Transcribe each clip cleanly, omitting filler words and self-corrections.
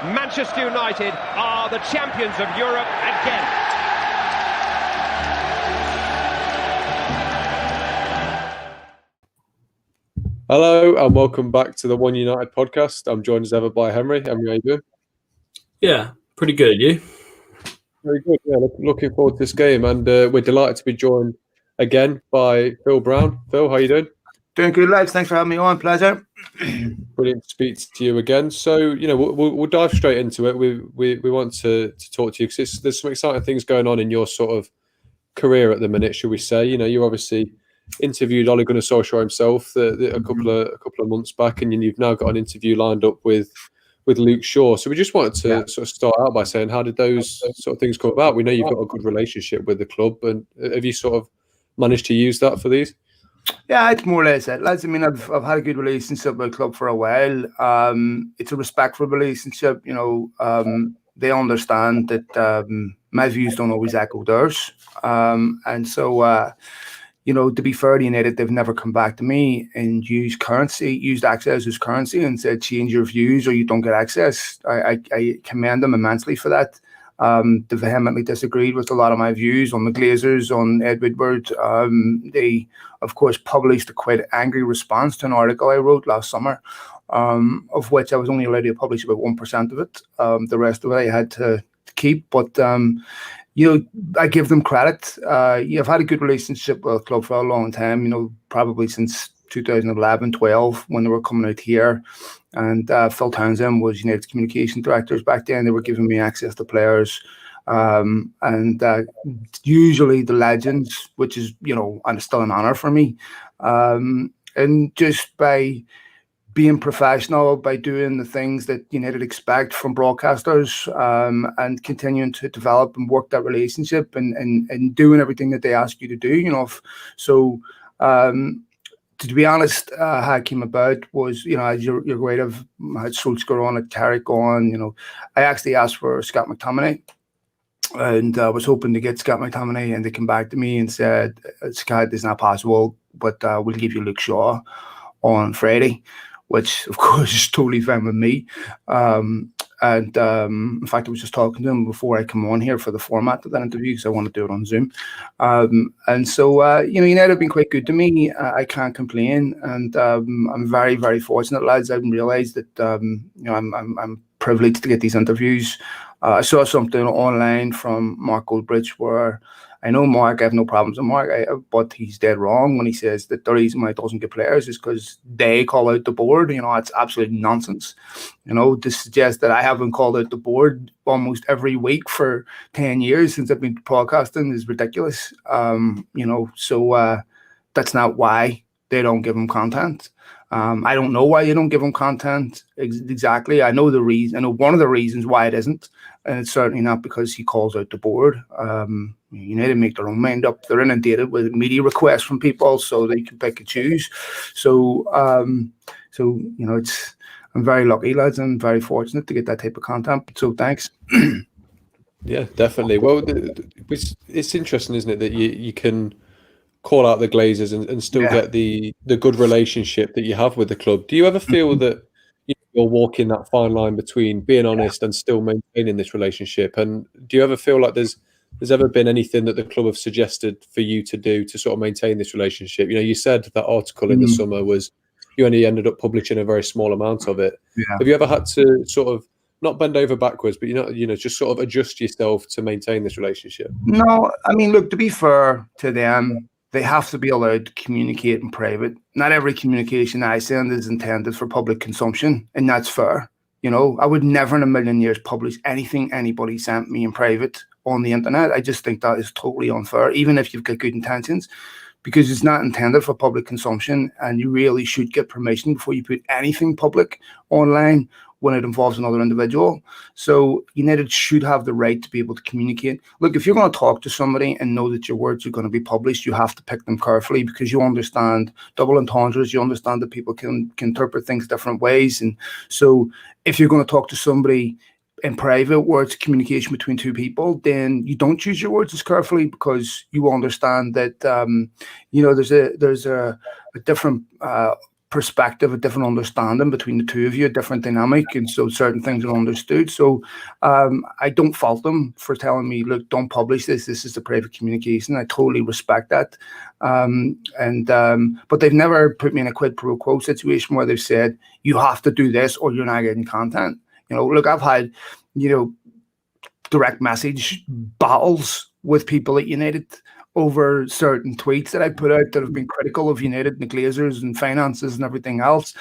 Manchester United are the champions of Europe again. Hello and welcome back to the One United podcast. I'm joined as ever by Henry. Henry, how you doing? Yeah, pretty good. You? Very good. Yeah, looking forward to this game, and we're delighted to be joined again by Phil Brown. Phil, how you doing? Doing good, lads. Thanks for having me on. Pleasure. Brilliant to speak to you again. So, we'll dive straight into it. We want to talk to you because there's some exciting things going on in your sort of career at the minute, should we say? You obviously interviewed Ole and Luke Shaw himself a couple of months back, and you've now got an interview lined up with Luke Shaw. So we just wanted to sort of start out by saying, how did those sort of things come about? We know you've got a good relationship with the club, and have you sort of managed to use that for these? Yeah, it's more or less it, lads. I mean, I've had a good relationship with the club for a while. It's a respectful relationship. They understand that my views don't always echo theirs, and so to be fair to United, they've never come back to me and used access as currency and said change your views or you don't get access. I commend them immensely for that. They vehemently disagreed with a lot of my views on the Glazers, on Ed Woodward. They, of course, published a quite angry response to an article I wrote last summer, of which I was only allowed to publish about 1% of it. The rest of it I had to keep. But, I give them credit. I've had a good relationship with the club for a long time, probably since 2011-12 when they were coming out here. And Phil Townsend was United's communication directors back then. They were giving me access to players. And usually the legends, which is, and still an honour for me. And just by being professional, by doing the things that United expect from broadcasters, and continuing to develop and work that relationship and doing everything that they ask you to do, to be honest, how it came about was, as you're great, I've had Solskjaer on, at Carrick on, I actually asked for Scott McTominay, and I was hoping to get Scott McTominay, and they came back to me and said, Scott, it's not possible, but we'll give you Luke Shaw on Friday, which of course is totally fine with me. And in fact, I was just talking to him before I come on here for the format of that interview because I want to do it on Zoom. And so, United have been quite good to me. I can't complain. And I'm very, very fortunate, lads. I didn't realise that, I'm privileged to get these interviews. I saw something online from Mark Goldbridge where I know Mark, I have no problems with Mark, but he's dead wrong when he says that the reason why he doesn't get players is because they call out the board. It's absolute nonsense. To suggest that I haven't called out the board almost every week for 10 years since I've been broadcasting is ridiculous. So that's not why they don't give him content. I don't know why you don't give him content exactly. I know the reason. I know one of the reasons why it isn't, and it's certainly not because he calls out the board. United make their own mind up. They're inundated with media requests from people, so they can pick and choose. So, I'm very lucky, lads, and very fortunate to get that type of content. So, thanks. Yeah, definitely. Well, it's interesting, isn't it, that you can call out the Glazers and still get the good relationship that you have with the club. Do you ever feel that you're walking that fine line between being honest and still maintaining this relationship? And do you ever feel like there's ever been anything that the club have suggested for you to do to sort of maintain this relationship? You said that article in the summer was you only ended up publishing a very small amount of it. Yeah. Have you ever had to sort of not bend over backwards, but just sort of adjust yourself to maintain this relationship? No, I mean, look, to be fair to them, they have to be allowed to communicate in private. Not every communication I send is intended for public consumption, and that's fair. I would never in a million years publish anything anybody sent me in private on the internet. I just think that is totally unfair, even if you've got good intentions, because it's not intended for public consumption, and you really should get permission before you put anything public online when it involves another individual. So United should have the right to be able to communicate. Look, if you're going to talk to somebody and know that your words are going to be published, you have to pick them carefully because you understand double entendres, you understand that people can interpret things different ways. And so if you're going to talk to somebody in private where it's communication between two people, then you don't choose your words as carefully because you understand that, there's a different perspective, a different understanding between the two of you, a different dynamic, and so certain things are understood. So I don't fault them for telling me, look, don't publish this. This is the private communication. I totally respect that. But they've never put me in a quid pro quo situation where they've said, you have to do this or you're not getting content. Look, I've had, direct message battles with people at United over certain tweets that I put out that have been critical of United and the Glazers and finances and everything else.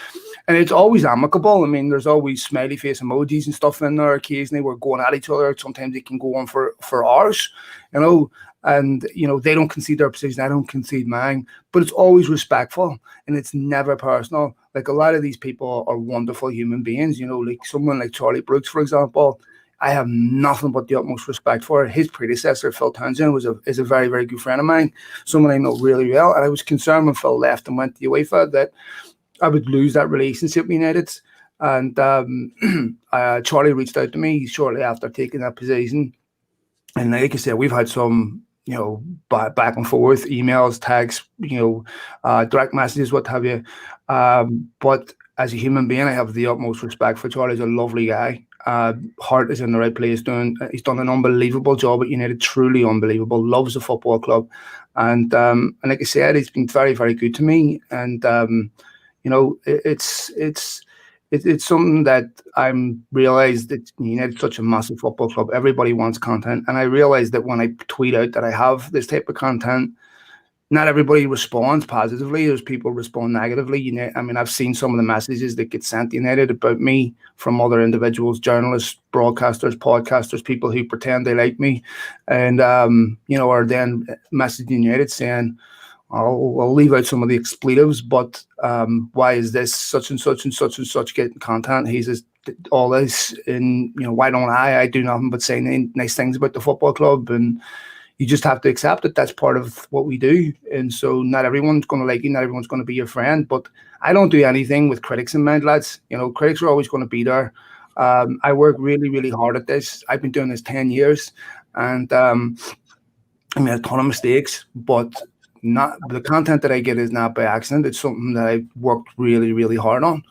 And it's always amicable. I mean, there's always smiley face emojis and stuff in there. Occasionally we're going at each other. Sometimes it can go on for hours, and, they don't concede their position. I don't concede mine, but it's always respectful and it's never personal. Like, a lot of these people are wonderful human beings, like someone like Charlie Brooks, for example. I have nothing but the utmost respect for. His predecessor, Phil Townsend, is a very, very good friend of mine, someone I know really well. And I was concerned when Phil left and went to UEFA that I would lose that relationship with United. And Charlie reached out to me shortly after taking that position. And like I said, we've had some, back and forth, emails, texts, direct messages, what have you. But as a human being, I have the utmost respect for Charlie. He's a lovely guy. Heart is in the right place. He's done an unbelievable job at United, truly unbelievable. Loves the football club, and like I said, he's been very, very good to me. And it's something that I'm realized that United's such a massive football club. Everybody wants content, and I realized that when I tweet out that I have this type of content, not everybody responds positively. There's people respond negatively. I mean, I've seen some of the messages that get sent to United about me from other individuals, journalists, broadcasters, podcasters, people who pretend they like me, and are then messaging United saying, I'll leave out some of the expletives, but why is this such and such and such and such getting content? He says all this, and why don't I do nothing but say nice things about the football club? And you just have to accept that that's part of what we do. And so not everyone's going to like you, not everyone's going to be your friend, but I don't do anything with critics in mind, lads. Critics are always going to be there. I work really, really hard at this. I've been doing this 10 years, and I made a ton of mistakes, but not the content that I get is not by accident. It's something that I've worked really, really hard on.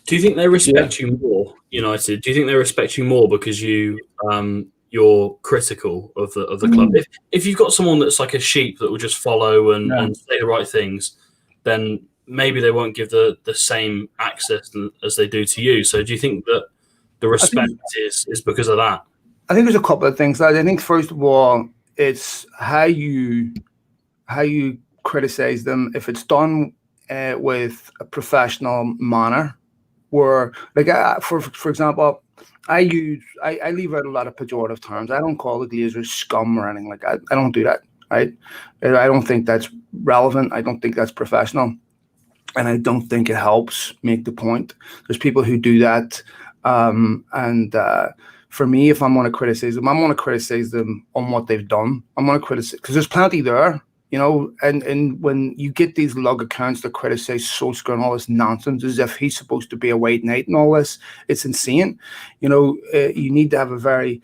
Do you think they respect you more, United? Do you think they respect you more because you're critical of the club? If you've got someone that's like a sheep that will just follow and say the right things, then maybe they won't give the same access as they do to you. So do you think that the respect is because of that? I think there's a couple of things. I think first of all, it's how you criticize them. If it's done with a professional manner, where like for example, I leave out a lot of pejorative terms. I don't call the Glazers scum or anything like that. I don't do that. Right? I don't think that's relevant. I don't think that's professional, and I don't think it helps make the point. There's people who do that, for me, if I'm going to criticize them, I'm going to criticize them on what they've done. I'm going to criticize because there's plenty there, and when you get these lug accounts that criticize Solskjaer and all this nonsense as if he's supposed to be a white knight and all this, it's insane. You need to have a very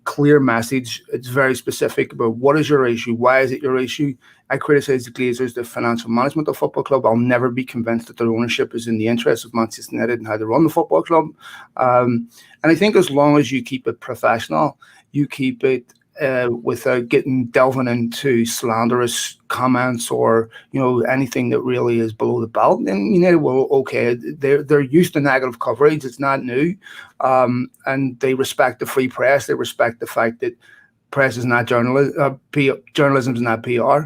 clear message. It's very specific about what is your issue, why is it your issue. I criticize the Glazers, the financial management of the football club. I'll never be convinced that their ownership is in the interest of Manchester United and how they run the football club. And I think as long as you keep it professional, you keep it without delving into slanderous comments or anything that really is below the belt, then United will they're used to negative coverage. It's not new, and they respect the free press. They respect the fact that press is not journalism, journalism is not PR,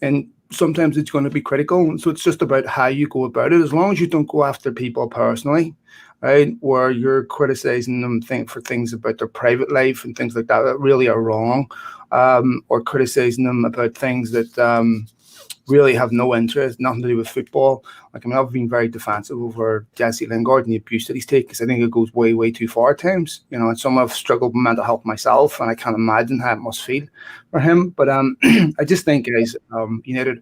and sometimes it's going to be critical. So it's just about how you go about it. As long as you don't go after people personally, right, where you're criticizing them for things about their private life and things like that really are wrong, or criticizing them about things that really have no interest, nothing to do with football. Like, I mean, I've been very defensive over Jesse Lingard and the abuse that he's taken, because I think it goes way, way too far at times. And some have struggled with mental health myself, and I can't imagine how it must feel for him. But I just think, guys, United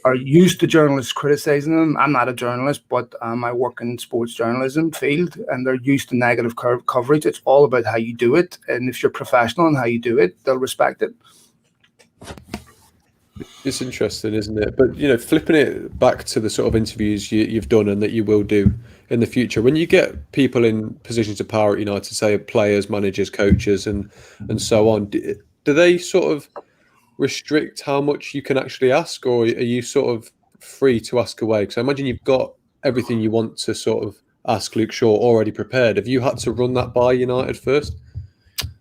are used to journalists criticizing them. I'm not a journalist, but I work in sports journalism field, and they're used to negative coverage. It's all about how you do it, and if you're professional in how you do it, they'll respect it. It's interesting, isn't it? But flipping it back to the sort of interviews you've done and that you will do in the future, when you get people in positions of power at United, say players, managers, coaches, and so on, do they sort of restrict how much you can actually ask, or are you sort of free to ask away? Because I imagine you've got everything you want to sort of ask Luke Shaw already prepared. Have you had to run that by United first?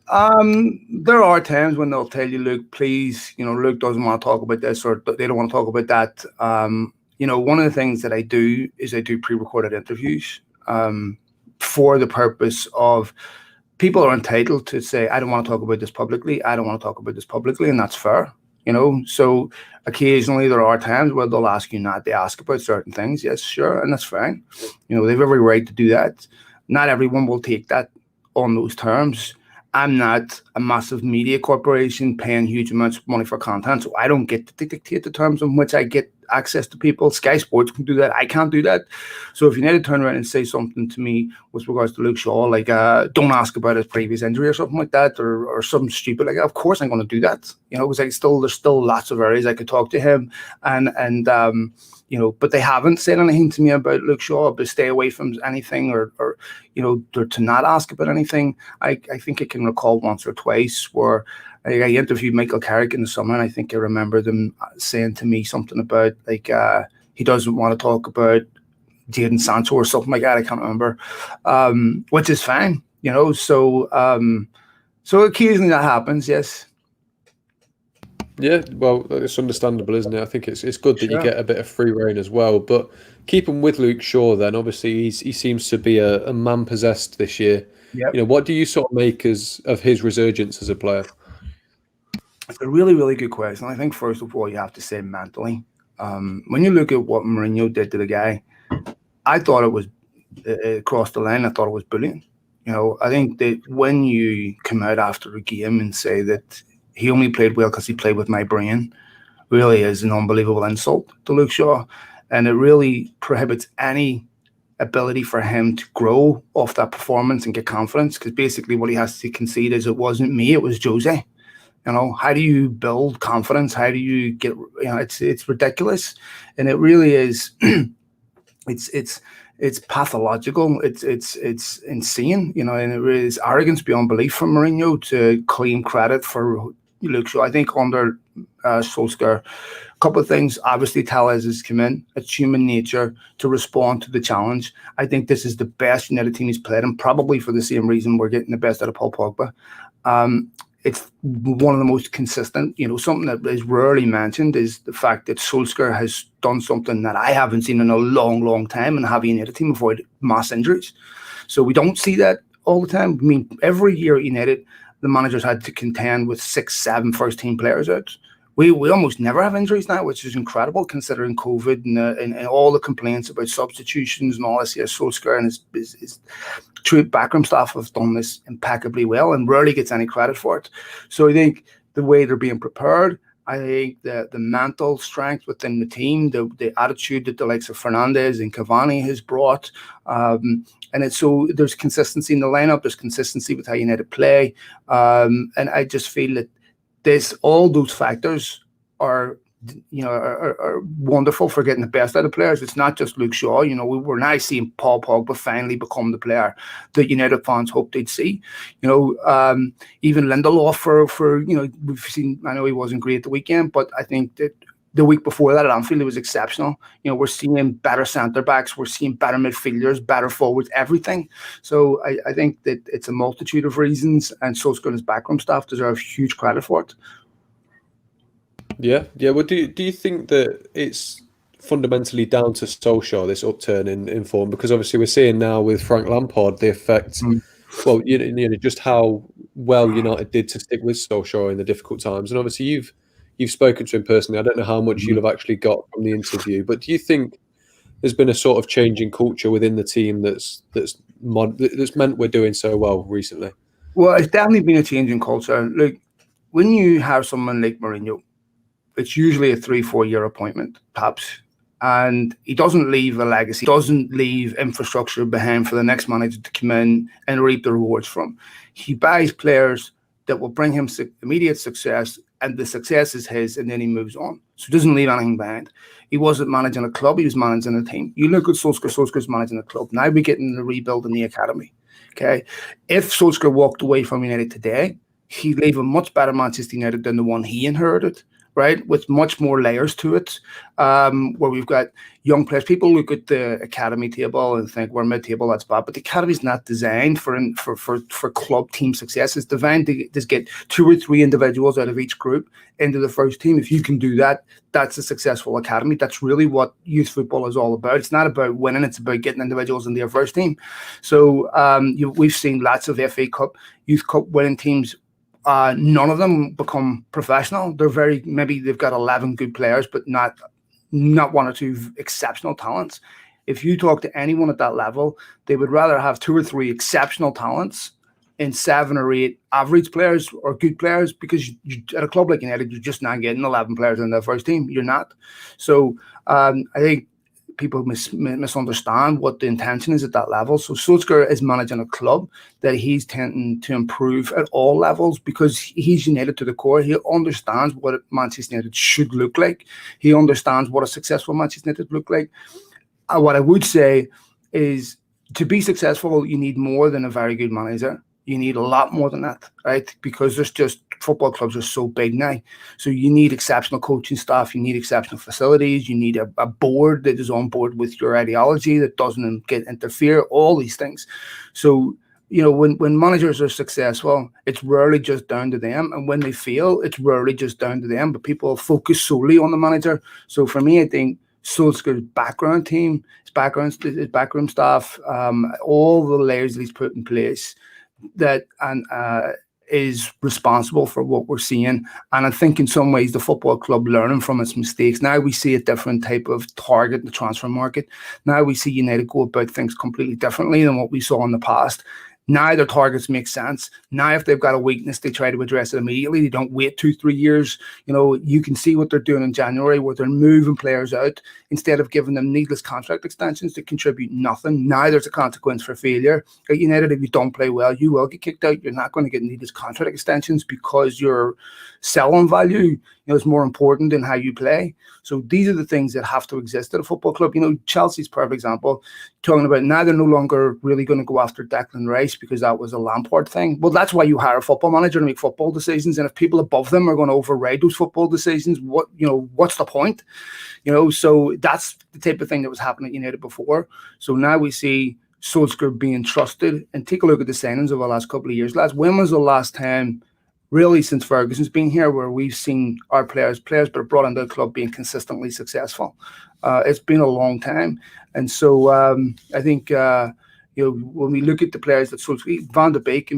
There are times when they'll tell you, Luke, please, Luke doesn't want to talk about this, or they don't want to talk about that. One of the things that I do is I do pre-recorded interviews for the purpose of people are entitled to say, I don't want to talk about this publicly. I don't want to talk about this publicly. And that's fair, So occasionally there are times where they'll ask you not to ask about certain things. Yes, sure. And that's fine. They have every right to do that. Not everyone will take that on those terms. I'm not a massive media corporation paying huge amounts of money for content, so I don't get to dictate the terms on which I get access to people. Sky Sports can do that. I can't do that. So if you need to turn around and say something to me with regards to Luke Shaw, like don't ask about his previous injury or something like that, or something stupid like that, of course I'm going to do that. Because there's still lots of areas I could talk to him, and but they haven't said anything to me about Luke Shaw, but stay away from anything or to not ask about anything. I think I can recall once or twice where I interviewed Michael Carrick in the summer, and I think I remember them saying to me something about he doesn't want to talk about Jadon Sancho or something like that. I can't remember, which is fine, So occasionally that happens, yes. Yeah, well, it's understandable, isn't it? I think it's good that you get a bit of free rein as well. But keeping with Luke Shaw, then obviously he seems to be a man possessed this year. Yep. What do you sort of make of his resurgence as a player? It's a really, really good question. I think first of all you have to say mentally. When you look at what Mourinho did to the guy, I thought it was crossed the line. I thought it was bullying. I think that when you come out after a game and say that he only played well because he played with my brain, really is an unbelievable insult to Luke Shaw. And it really prohibits any ability for him to grow off that performance and get confidence, because basically what he has to concede is it wasn't me, it was Jose. How do you build confidence? How do you get, it's ridiculous. And it really is, it's pathological. It's insane, and it really is arrogance beyond belief from Mourinho to claim credit for Luke Shaw. I think under Solskjaer, a couple of things. Obviously, Tellez has come in. It's human nature to respond to the challenge. I think this is the best United team he's played, and probably for the same reason we're getting the best out of Paul Pogba. It's one of the most consistent. Something that is rarely mentioned is the fact that Solskjaer has done something that I haven't seen in a long, long time and have a United team avoid mass injuries. So we don't see that all the time. I mean, every year at United, the managers had to contend with 6-7 first-team players out. We almost never have injuries now, which is incredible considering COVID and all the complaints about substitutions and all this. Here, Solskjaer and his true backroom staff have done this impeccably well and rarely gets any credit for it. So I think the way they're being prepared, I think the mental strength within the team, the attitude that the likes of Fernandes and Cavani has brought, and it's so there's consistency in the lineup, there's consistency with how United play, and I just feel that all those factors are wonderful for getting the best out of players. It's not just Luke Shaw. We're now seeing Paul Pogba finally become the player that United fans hoped they'd see. Even Lindelof for we've seen. I know he wasn't great the weekend, but I think that the week before that at Anfield it was exceptional. We're seeing better centre backs, we're seeing better midfielders, better forwards, everything. So I think that it's a multitude of reasons, and Solskjaer and his backroom staff deserve huge credit for it. Yeah. Well, do you think that it's fundamentally down to Solskjaer, this upturn in form? Because obviously we're seeing now with Frank Lampard the effect. Well, just how well United did to stick with Solskjaer in the difficult times, and obviously you've spoken to him personally. I don't know how much you'll have actually got from the interview, but do you think there's been a sort of change in culture within the team that's meant we're doing so well recently? Well, it's definitely been a change in culture. Look, when you have someone like Mourinho, it's usually a 3-4 year appointment, perhaps, and he doesn't leave a legacy, doesn't leave infrastructure behind for the next manager to come in and reap the rewards from. He buys players that will bring him immediate success and the success is his, and then he moves on. So he doesn't leave anything behind. He wasn't managing a club, he was managing a team. You look at Solskjaer's managing a club. Now we're getting the rebuild in the academy. Okay. If Solskjaer walked away from United today, he'd leave a much better Manchester United than the one he inherited, right? With much more layers to it, where we've got young players. People look at the academy table and think we're mid-table, that's bad. But the academy's not designed for club team success. It's designed to just get 2 or 3 individuals out of each group into the first team. If you can do that, that's a successful academy. That's really what youth football is all about. It's not about winning, it's about getting individuals into your first team. So we've seen lots of FA Cup, Youth Cup winning teams. None of them become professional. Maybe they've got 11 good players, but not 1 or 2 exceptional talents. If you talk to anyone at that level, they would rather have 2 or 3 exceptional talents and 7 or 8 average players or good players, because at a club like United, you're just not getting 11 players in the first team. You're not. So I think people misunderstand what the intention is at that level. So Solskjaer is managing a club that he's tending to improve at all levels, because he's United to the core. He understands what Manchester United should look like. He understands what a successful Manchester United look like. What I would say is, to be successful, you need more than a very good manager. You need a lot more than that, right? Because there's just football clubs are so big now. So you need exceptional coaching staff. You need exceptional facilities. You need a board that is on board with your ideology, that doesn't interfere, all these things. So, when managers are successful, it's rarely just down to them. And when they fail, it's rarely just down to them. But people focus solely on the manager. So for me, I think Solskjaer's background team, his backroom staff, all the layers that he's put in place, that is responsible for what we're seeing. And I think in some ways the football club learning from its mistakes. Now we see a different type of target in the transfer market. Now we see United go about things completely differently than what we saw in the past. Now their targets make sense. Now if they've got a weakness, they try to address it immediately. They don't wait 2-3 years. You can see what they're doing in January, where they're moving players out instead of giving them needless contract extensions that contribute nothing. Now there's a consequence for failure. At United, if you don't play well, you will get kicked out. You're not going to get needless contract extensions, because your selling value is more important than how you play. So these are the things that have to exist at a football club. Chelsea's perfect example, talking about now they're no longer really going to go after Declan Rice because that was a Lampard thing. Well, that's why you hire a football manager to make football decisions. And if people above them are going to override those football decisions, what's the point? So that's the type of thing that was happening at United before. So now we see Solskjaer being trusted. And take a look at the signings of the last couple of years, lads. When was the last time, really since Ferguson's been here, where we've seen our players but are brought into the club being consistently successful? It's been a long time. And so I think, when we look at the players that Van de Beek,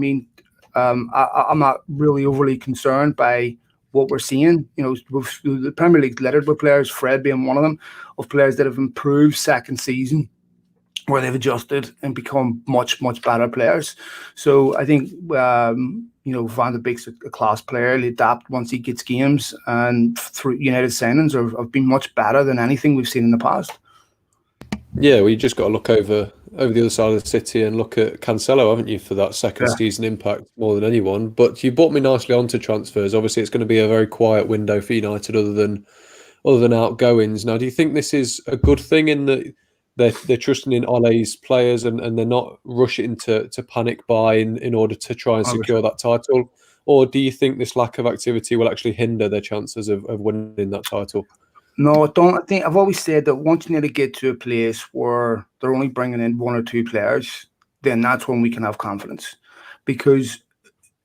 I'm not really overly concerned by what we're seeing. The Premier League littered with players, Fred being one of them, of players that have improved second season, where they've adjusted and become much, much better players. So I think, Van de Beek's a class player. He'll adapt once he gets games, and through United signings have been much better than anything we've seen in the past. Yeah, well, you just got to look over the other side of the city and look at Cancelo, haven't you, for that second season impact more than anyone. But you brought me nicely onto transfers. Obviously, it's going to be a very quiet window for United, other than outgoings. Now, do you think this is a good thing in that they're trusting in Ole's players and they're not rushing to panic buy in order to try and secure that title? Or do you think this lack of activity will actually hinder their chances of winning that title? No, I don't. I think I've always said that once you need to get to a place where they're only bringing in 1 or 2 players, then that's when we can have confidence. Because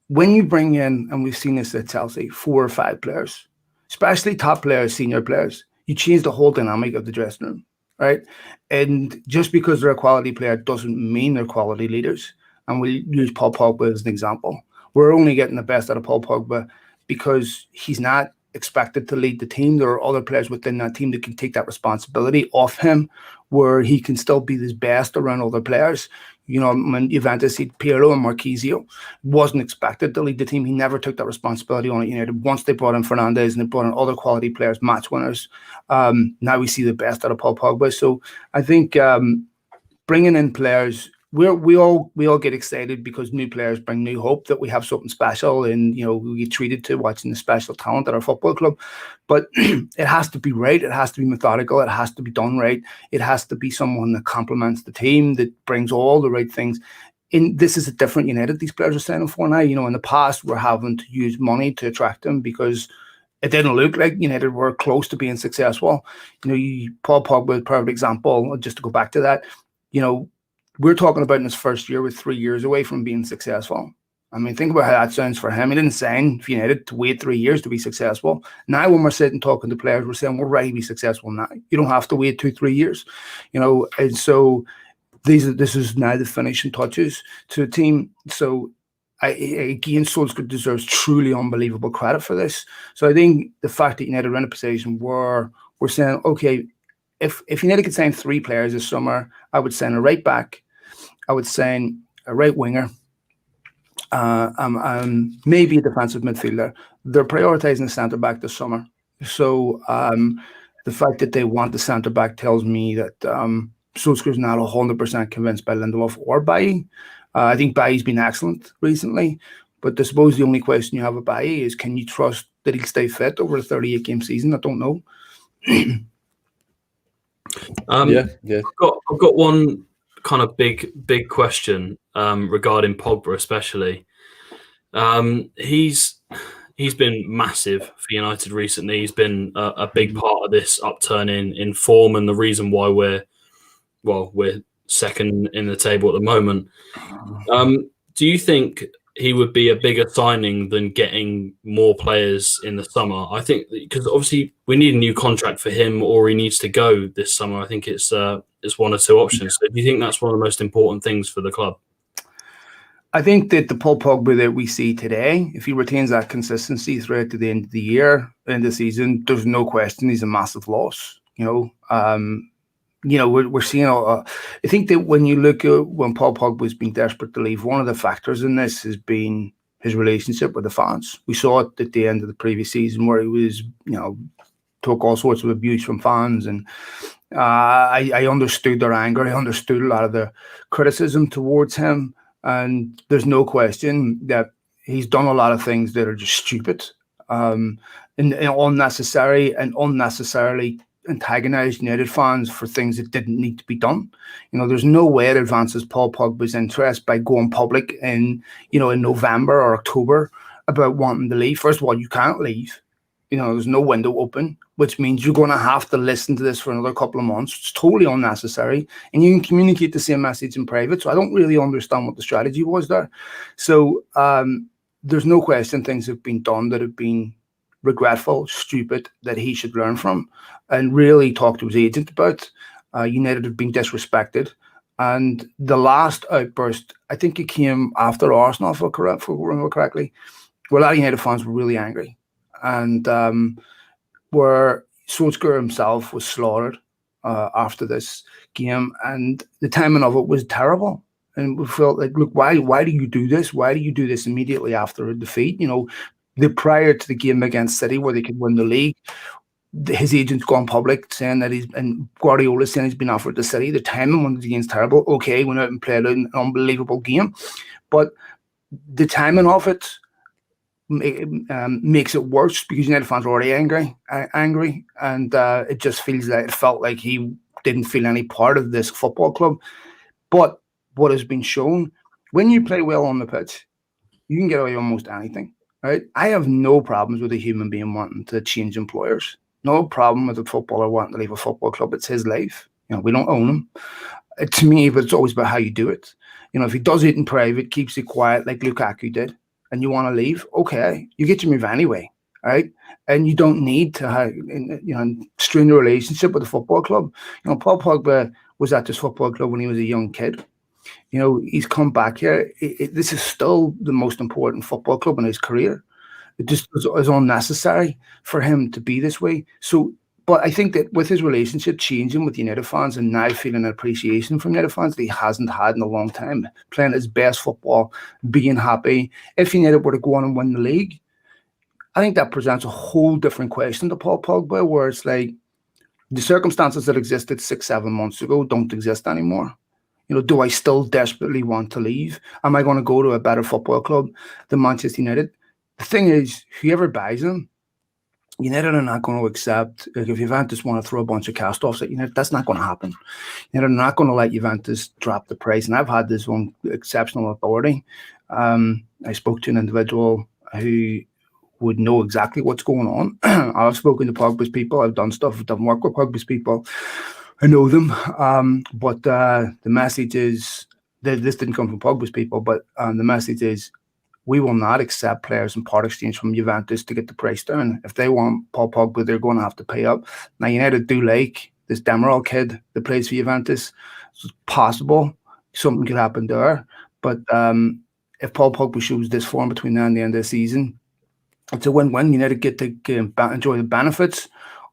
when you bring in, and we've seen this at Chelsea, 4 or 5 players, especially top players, senior players, you change the whole dynamic of the dressing room, right? And just because they're a quality player doesn't mean they're quality leaders. And we'll use Paul Pogba as an example. We're only getting the best out of Paul Pogba because he's not expected to lead the team. There are other players within that team that can take that responsibility off him, where he can still be his best around other players. When Juventus had Pirlo and Marquisio, wasn't expected to lead the team. He never took that responsibility on it. United, once they brought in Fernandes and they brought in other quality players, match winners, now we see the best out of Paul Pogba. So I think bringing in players we all get excited because new players bring new hope that we have something special, and we get treated to watching the special talent at our football club. But it has to be right. It has to be methodical. It has to be done right. It has to be someone that complements the team, that brings all the right things. And this is a different United these players are signing for now. In the past, we're having to use money to attract them because it didn't look like United were close to being successful. Paul Pogba, a perfect example. Just to go back to that, we're talking about in his first year with 3 years away from being successful. I mean, think about how that sounds for him. He didn't sign for United to wait 3 years to be successful. Now, when we're sitting talking to players, we're saying we're ready to be successful now. You don't have to wait 2-3 years, And so this is now the finishing touches to the team. So again, Solskjaer deserves truly unbelievable credit for this. So I think the fact that United are in a position where we're saying, okay, if United could sign 3 players this summer, I would sign a right back, I would sign a right winger, maybe a defensive midfielder. They're prioritising the centre back this summer. So the fact that they want the centre back tells me that Solskjaer's not 100% convinced by Lindelof or Bailly. I think Bailly's been excellent recently, but I suppose the only question you have with Bailly is, can you trust that he'll stay fit over a 38-game season? I don't know. Yeah. I've got one kind of big question regarding Pogba, especially. He's been massive for United recently. He's been a big part of this upturn in form, and the reason why we're second in the table at the moment. Do you think he would be a bigger signing than getting more players in the summer? I think because obviously we need a new contract for him, or he needs to go this summer. I think it's one or two options. So do you think that's one of the most important things for the club? I think that the Paul Pogba that we see today, if he retains that consistency throughout to the end of the year, end of the season, there's no question he's a massive loss. We're seeing. I think that when you look at when Paul Pogba has been desperate to leave, one of the factors in this has been his relationship with the fans. We saw it at the end of the previous season where he was, took all sorts of abuse from fans, and I understood their anger. I understood a lot of the criticism towards him, and there's no question that he's done a lot of things that are just stupid, and unnecessary, and unnecessarily antagonized United fans for things that didn't need to be done. There's no way it advances Paul Pogba's interest by going public in November or October about wanting to leave. First of all, you can't leave. There's no window open, which means you're going to have to listen to this for another couple of months. It's totally unnecessary, and you can communicate the same message in private. So I don't really understand what the strategy was there. So there's no question things have been done that have been regretful, stupid, that he should learn from and really talk to his agent about. United have been disrespected, and the last outburst, I think it came after Arsenal, if I remember correctly, where a lot of United fans were really angry, and where Solskjaer himself was slaughtered after this game, and the timing of it was terrible. And we felt like, look, why do you do this? Why do you do this immediately after a defeat? The prior to the game against City where they could win the league, his agent's gone public saying that and Guardiola saying he's been offered the City. The timing when the game's terrible. Okay, went out and played an unbelievable game, but the timing of it makes it worse because United fans are already angry, and it just it felt like he didn't feel any part of this football club. But what has been shown, when you play well on the pitch, you can get away with almost anything. Right? I have no problems with a human being wanting to change employers. No problem with a footballer wanting to leave a football club. It's his life. We don't own him. To me, but it's always about how you do it. If he does it in private, keeps it quiet like Lukaku did, and you want to leave, okay, you get your move anyway, right? And you don't need to strain the relationship with the football club. Paul Pogba was at this football club when he was a young kid. He's come back here. This is still the most important football club in his career. It just is unnecessary for him to be this way. So, but I think that with his relationship changing with United fans and now feeling an appreciation from United fans that he hasn't had in a long time, playing his best football, being happy. If United were to go on and win the league, I think that presents a whole different question to Paul Pogba, where it's like the circumstances that existed 6-7 months ago don't exist anymore. Do I still desperately want to leave? Am I going to go to a better football club than Manchester United? The thing is, whoever buys him, United are not going to accept, like, if Juventus want to throw a bunch of cast-offs at United, that's not going to happen. They're not going to let Juventus drop the price. And I've had this on exceptional authority. I spoke to an individual who would know exactly what's going on. I've spoken to Pogba's people. I've done stuff. I've done work with Pogba's people. I know them. But the message is, this didn't come from Pogba's people, but the message is, we will not accept players in part exchange from Juventus to get the price down. If they want Paul Pogba, they're going to have to pay up. Now, United do like this Demiral kid that plays for Juventus. It's possible something could happen there. But if Paul Pogba shows this form between now and the end of the season, it's a win-win. United get to enjoy the benefits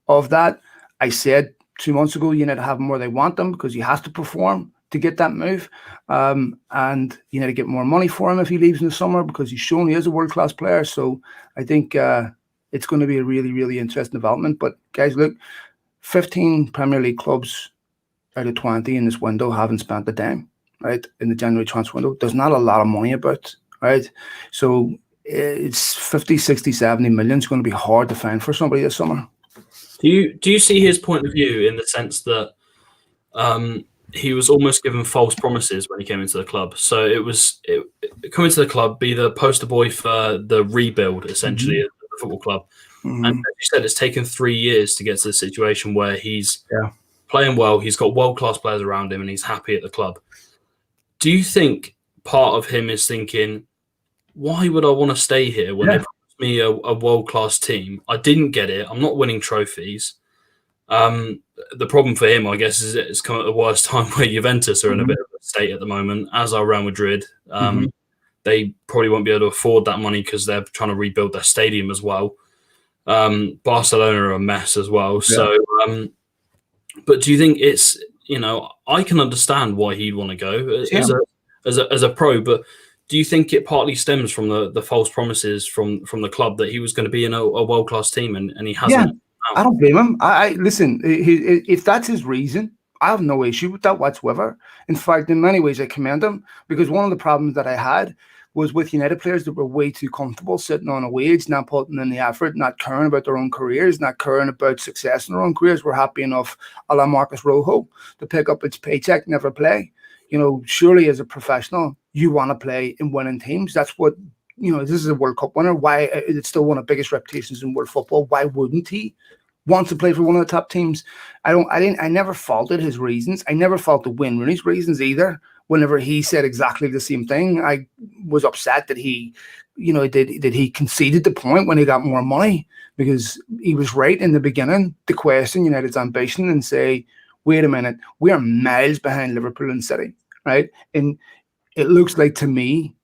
of that. I said 2 months ago, United have him where they want them because he has to perform to get that move. And you need to get more money for him if he leaves in the summer because he's shown he is a world-class player. So I think it's going to be a really, really interesting development. But guys, look, 15 Premier League clubs out of 20 in this window haven't spent a dime, right, in the January transfer window. There's not a lot of money about, right? So it's 50, 60, 70 million. It's going to be hard to find for somebody this summer. Do you see his point of view in the sense that he was almost given false promises when he came into the club? So it coming to the club, be the poster boy for the rebuild, essentially, of the football club. And as you said, it's taken 3 years to get to the situation where he's playing well, he's got world-class players around him, and he's happy at the club. Do you think part of him is thinking, why would I want to stay here when they promised me a world-class team? I didn't get it. I'm not winning trophies. The problem for him, I guess, is it's come at the worst time where Juventus are in a bit of a state at the moment, as are Real Madrid. They probably won't be able to afford that money because they're trying to rebuild their stadium as well. Barcelona are a mess as well. Yeah. So, but do you think it's, I can understand why he'd want to go as a pro, but do you think it partly stems from the false promises from the club that he was going to be in a world-class team and he hasn't? Yeah. I don't blame him. I listen, if that's his reason, I have no issue with that whatsoever. In fact, in many ways, I commend him because one of the problems that I had was with United players that were way too comfortable sitting on a wage, not putting in the effort, not caring about their own careers, not caring about success in their own careers. We're happy enough, a la Marcus Rojo, to pick up its paycheck, never play. Surely as a professional, you want to play in winning teams. That's what, this is a World Cup winner. Why? It's still one of the biggest reputations in world football. Why wouldn't he want to play for one of the top teams? I never faulted his reasons. I never faulted Wayne Rooney's reasons either. Whenever he said exactly the same thing, I was upset that he, that he conceded the point when he got more money, because he was right in the beginning to question United's ambition and say, wait a minute, we are miles behind Liverpool and City, right? And it looks like to me,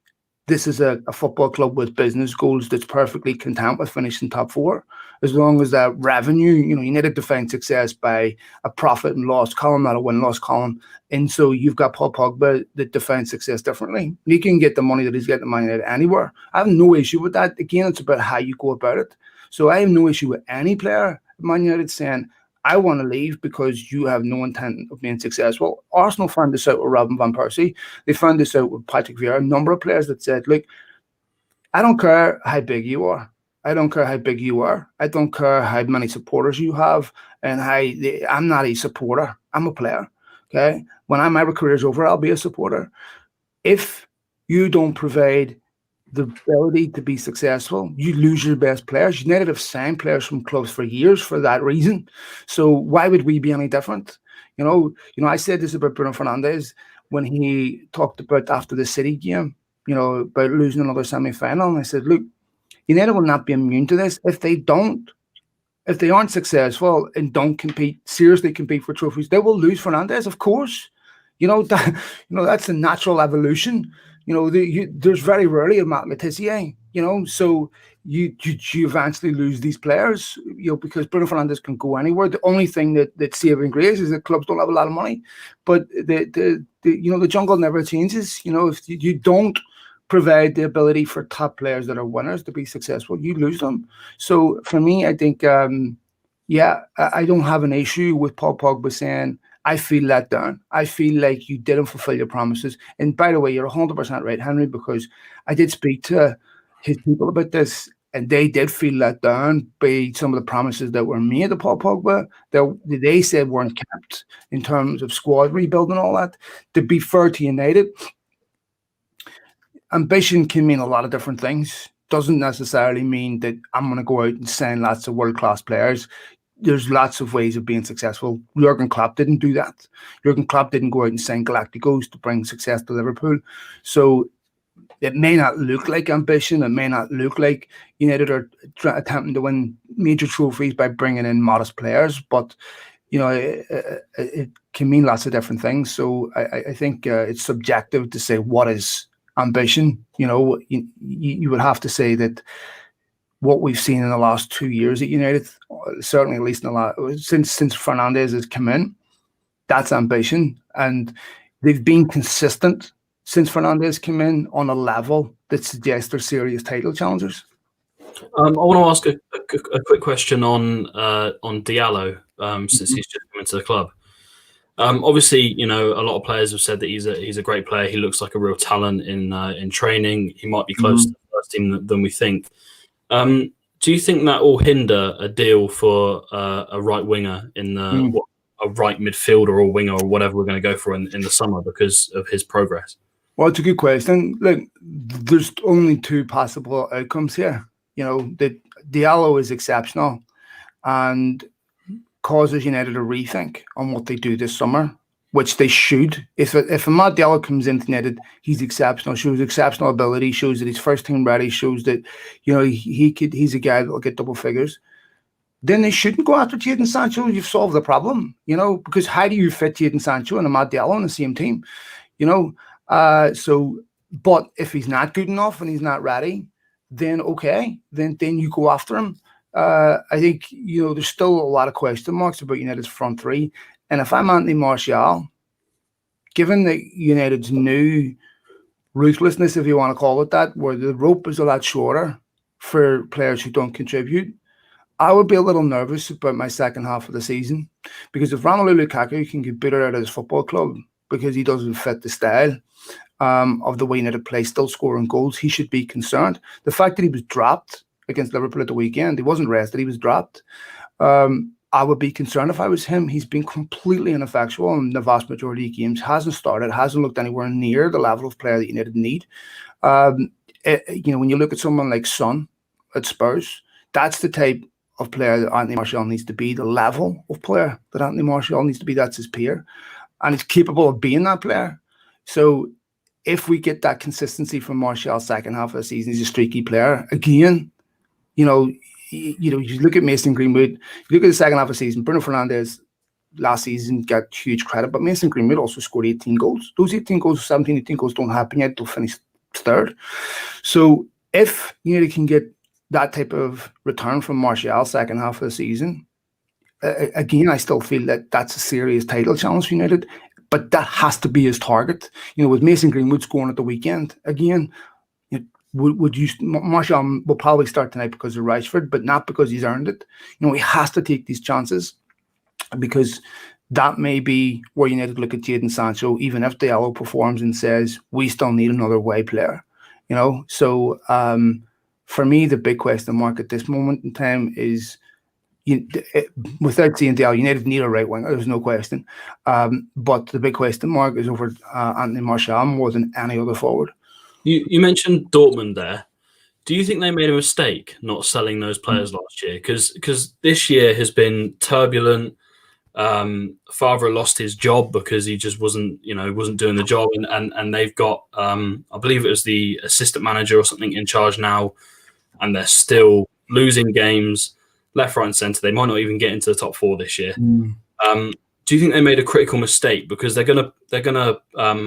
this is a football club with business goals that's perfectly content with finishing top 4. As long as that revenue, you need to define success by a profit and loss column, not a win-loss column. And so you've got Paul Pogba that defines success differently. He can get the money that he's getting at Man United anywhere. I have no issue with that. Again, it's about how you go about it. So I have no issue with any player at Man United saying, I want to leave because you have no intent of being successful. Arsenal found this out with Robin van Persie. They found this out with Patrick Vieira. A number of players that said, look, I don't care how big you are. I don't care how big you are. I don't care how many supporters you have. And I'm not a supporter. I'm a player. Okay. When my career's over, I'll be a supporter. If you don't provide the ability to be successful, you lose your best players. United have signed players from clubs for years for that reason. So why would we be any different? I said this about Bruno Fernandes when he talked about after the City game, about losing another semi-final. And I said, look, United will not be immune to this. If they aren't successful and don't seriously compete for trophies, they will lose Fernandes, of course. That's a natural evolution. There's very rarely a Matt Letizia, so you eventually lose these players, because Bruno Fernandes can go anywhere. The only thing that saving grace is that clubs don't have a lot of money, but the jungle never changes. If you don't provide the ability for top players that are winners to be successful, you lose them. So for me, I think, I don't have an issue with Paul Pogba saying, I feel let down. I feel like you didn't fulfill your promises. And by the way, you're 100% right, Henry, because I did speak to his people about this, and they did feel let down by some of the promises that were made to Paul Pogba that they said weren't kept in terms of squad rebuild and all that. To be fair to United, ambition can mean a lot of different things. Doesn't necessarily mean that I'm going to go out and sign lots of world-class players. There's lots of ways of being successful. Jurgen Klopp didn't do that. Jurgen Klopp didn't go out and sign Galacticos to bring success to Liverpool. So it may not look like ambition. It may not look like United are attempting to win major trophies by bringing in modest players, but it can mean lots of different things. So I think it's subjective to say what is ambition. You would have to say that what we've seen in the last 2 years at United, certainly at least in the last, since Fernandes has come in, that's ambition, and they've been consistent since Fernandes came in on a level that suggests they're serious title challengers. I want to ask a quick question on Diallo, since he's just come into the club. Obviously, a lot of players have said that he's a great player. He looks like a real talent in training. He might be closer to the first team than we think. Do you think that will hinder a deal for a right winger in a right midfielder or winger or whatever we're going to go for in the summer because of his progress? Well, it's a good question. Look, there's only two possible outcomes here. That Diallo is exceptional and causes United to rethink on what they do this summer, which they should. If Amad Diallo comes into United, he's exceptional, shows exceptional ability, shows that he's first team ready, shows that he's a guy that'll get double figures. Then they shouldn't go after Jadon Sancho. You've solved the problem, because how do you fit Jadon Sancho and Amad Diallo on the same team? But if he's not good enough and he's not ready, then okay, then you go after him. I think there's still a lot of question marks about United's front three, and if I'm Anthony Martial, given that United's new ruthlessness, if you want to call it that, where the rope is a lot shorter for players who don't contribute, I would be a little nervous about my second half of the season, because if Romelu Lukaku can get better out of his football club because he doesn't fit the style of the way United play, still scoring goals, he should be concerned. The fact that he was dropped against Liverpool at the weekend, he wasn't rested, he was dropped. I would be concerned if I was him. He's been completely ineffectual in the vast majority of games, hasn't started, hasn't looked anywhere near the level of player that United need. When you look at someone like Son at Spurs, that's the type of player that Anthony Martial needs to be, the level of player that Anthony Martial needs to be. That's his peer, and he's capable of being that player. So if we get that consistency from Martial second half of the season, he's a streaky player again. You look at Mason Greenwood, you look at the second half of the season, Bruno Fernandes last season got huge credit, but Mason Greenwood also scored 18 goals. Those 18 goals, 17, 18 goals don't happen yet. They'll finish third. So if United can get that type of return from Martial second half of the season, again, I still feel that that's a serious title challenge for United, but that has to be his target. With Mason Greenwood scoring at the weekend, again, Martial will probably start tonight because of Rashford, but not because he's earned it. He has to take these chances, because that may be where you need to look at Jadon Sancho, even if Diallo performs and says, we still need another way player. So for me, the big question mark at this moment in time is, without seeing Diallo, United need a right winger, there's no question. But the big question mark is over Anthony Martial more than any other forward. You mentioned Dortmund there. Do you think they made a mistake not selling those players last year? Because this year has been turbulent. Favre lost his job because he just wasn't doing the job, and they've got I believe it was the assistant manager or something in charge now, and they're still losing games left, right, and centre. They might not even get into the top four this year. Do you think they made a critical mistake because they're gonna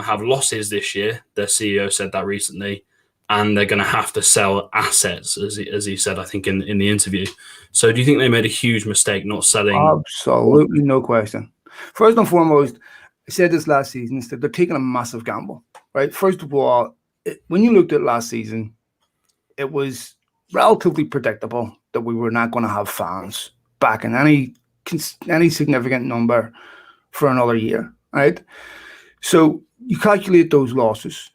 have losses this year? Their CEO said that recently, and they're gonna have to sell assets, as he said, I think in the interview. So, do you think they made a huge mistake not selling? Absolutely, no question. First and foremost, I said this last season, is that they're taking a massive gamble, right? First of all, when you looked at last season, it was relatively predictable that we were not going to have fans back in any significant number for another year, right? So you calculate those losses.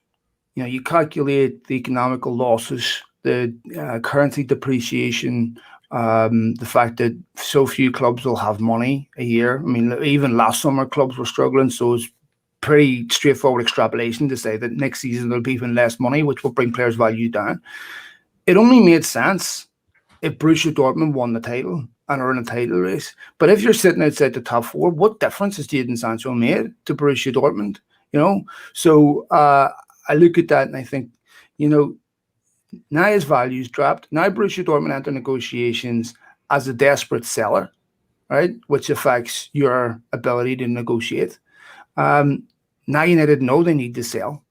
You calculate the economical losses, the currency depreciation, the fact that so few clubs will have money a year. I mean, even last summer clubs were struggling, so it's pretty straightforward extrapolation to say that next season there'll be even less money, which will bring players' value down. It only made sense if Borussia Dortmund won the title and are in a title race. But if you're sitting outside the top four, what difference has Jadon Sancho made to Borussia Dortmund? So I look at that and I think, now his value's dropped. Now Borussia Dortmund enter negotiations as a desperate seller, right? Which affects your ability to negotiate. Now United know they need to sell.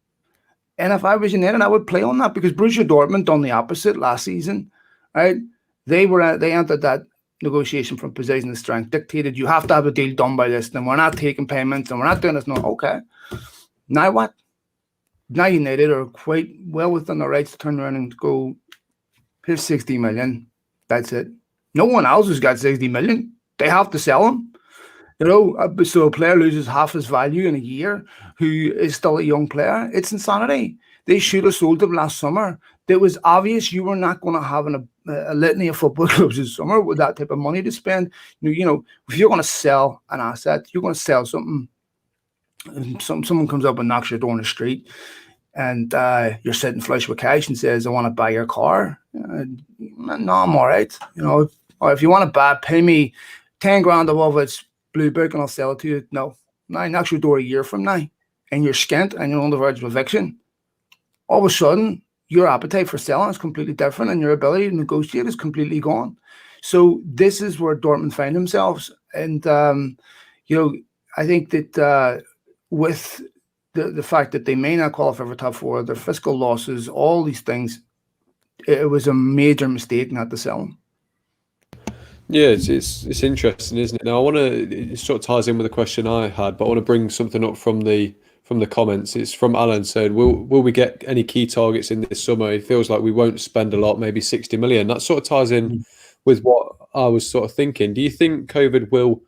And if I was United, I would play on that, because Borussia Dortmund done the opposite last season, right? They entered that negotiation from position of strength, dictated you have to have a deal done by this, and we're not taking payments, and we're not doing this. No, okay. Now what? Now United are quite well within their rights to turn around and go, here's 60 million. That's it. No one else has got 60 million. They have to sell them. So a player loses half his value in a year who is still a young player. It's insanity. They should have sold him last summer. It was obvious you were not going to have a litany of football clubs this summer with that type of money to spend. If you're going to sell an asset, you're going to sell something. Someone comes up and knocks your door on the street, and you're sitting flush with cash and says, "I want to buy your car." No, I'm all right. Or if you want to pay me 10 grand above its blue book and I'll sell it to you. No, now he knocks your door a year from now, and you're skint and you're on the verge of eviction. All of a sudden, your appetite for selling is completely different, and your ability to negotiate is completely gone. So this is where Dortmund find themselves, and I think that with the fact that they may not qualify for top four, their fiscal losses, all these things, it was a major mistake not to sell them. Yeah, it's interesting, isn't it? Now I want to. It sort of ties in with the question I had, but I want to bring something up from the comments. It's from Alan. Said, "Will we get any key targets in this summer? It feels like we won't spend a lot, maybe 60 million." That sort of ties in with what I was sort of thinking. Do you think COVID will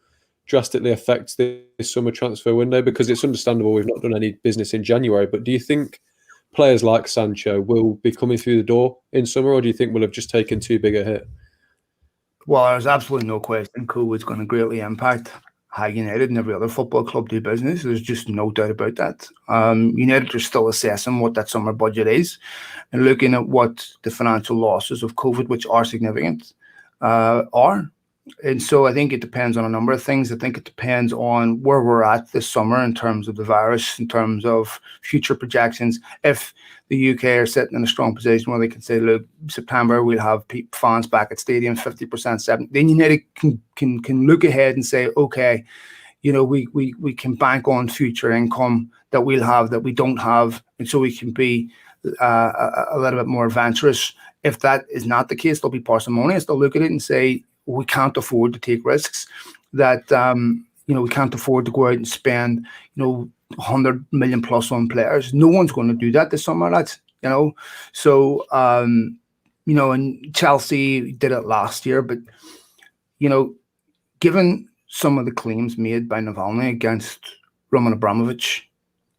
drastically affect this summer transfer window? Because it's understandable we've not done any business in January, but do you think players like Sancho will be coming through the door in summer, or do you think we'll have just taken too big a hit? Well, there's absolutely no question COVID's going to greatly impact how United and every other football club do business. There's just no doubt about that. United are still assessing what that summer budget is and looking at what the financial losses of COVID, which are significant, are. And so I think it depends on a number of things. I think it depends on where we're at this summer in terms of the virus, in terms of future projections. If the UK are sitting in a strong position where they can say, look, September we'll have fans back at stadium 50%, 70%, then United can look ahead and say, okay, we can bank on future income that we'll have that we don't have, and so we can be a little bit more adventurous. If that is not the case, they'll be parsimonious. They'll look at it and say, we can't afford to take risks, that we can't afford to go out and spend 100 million plus on players. No one's going to do that this summer, lads. So and Chelsea did it last year, but given some of the claims made by Navalny against Roman Abramovich,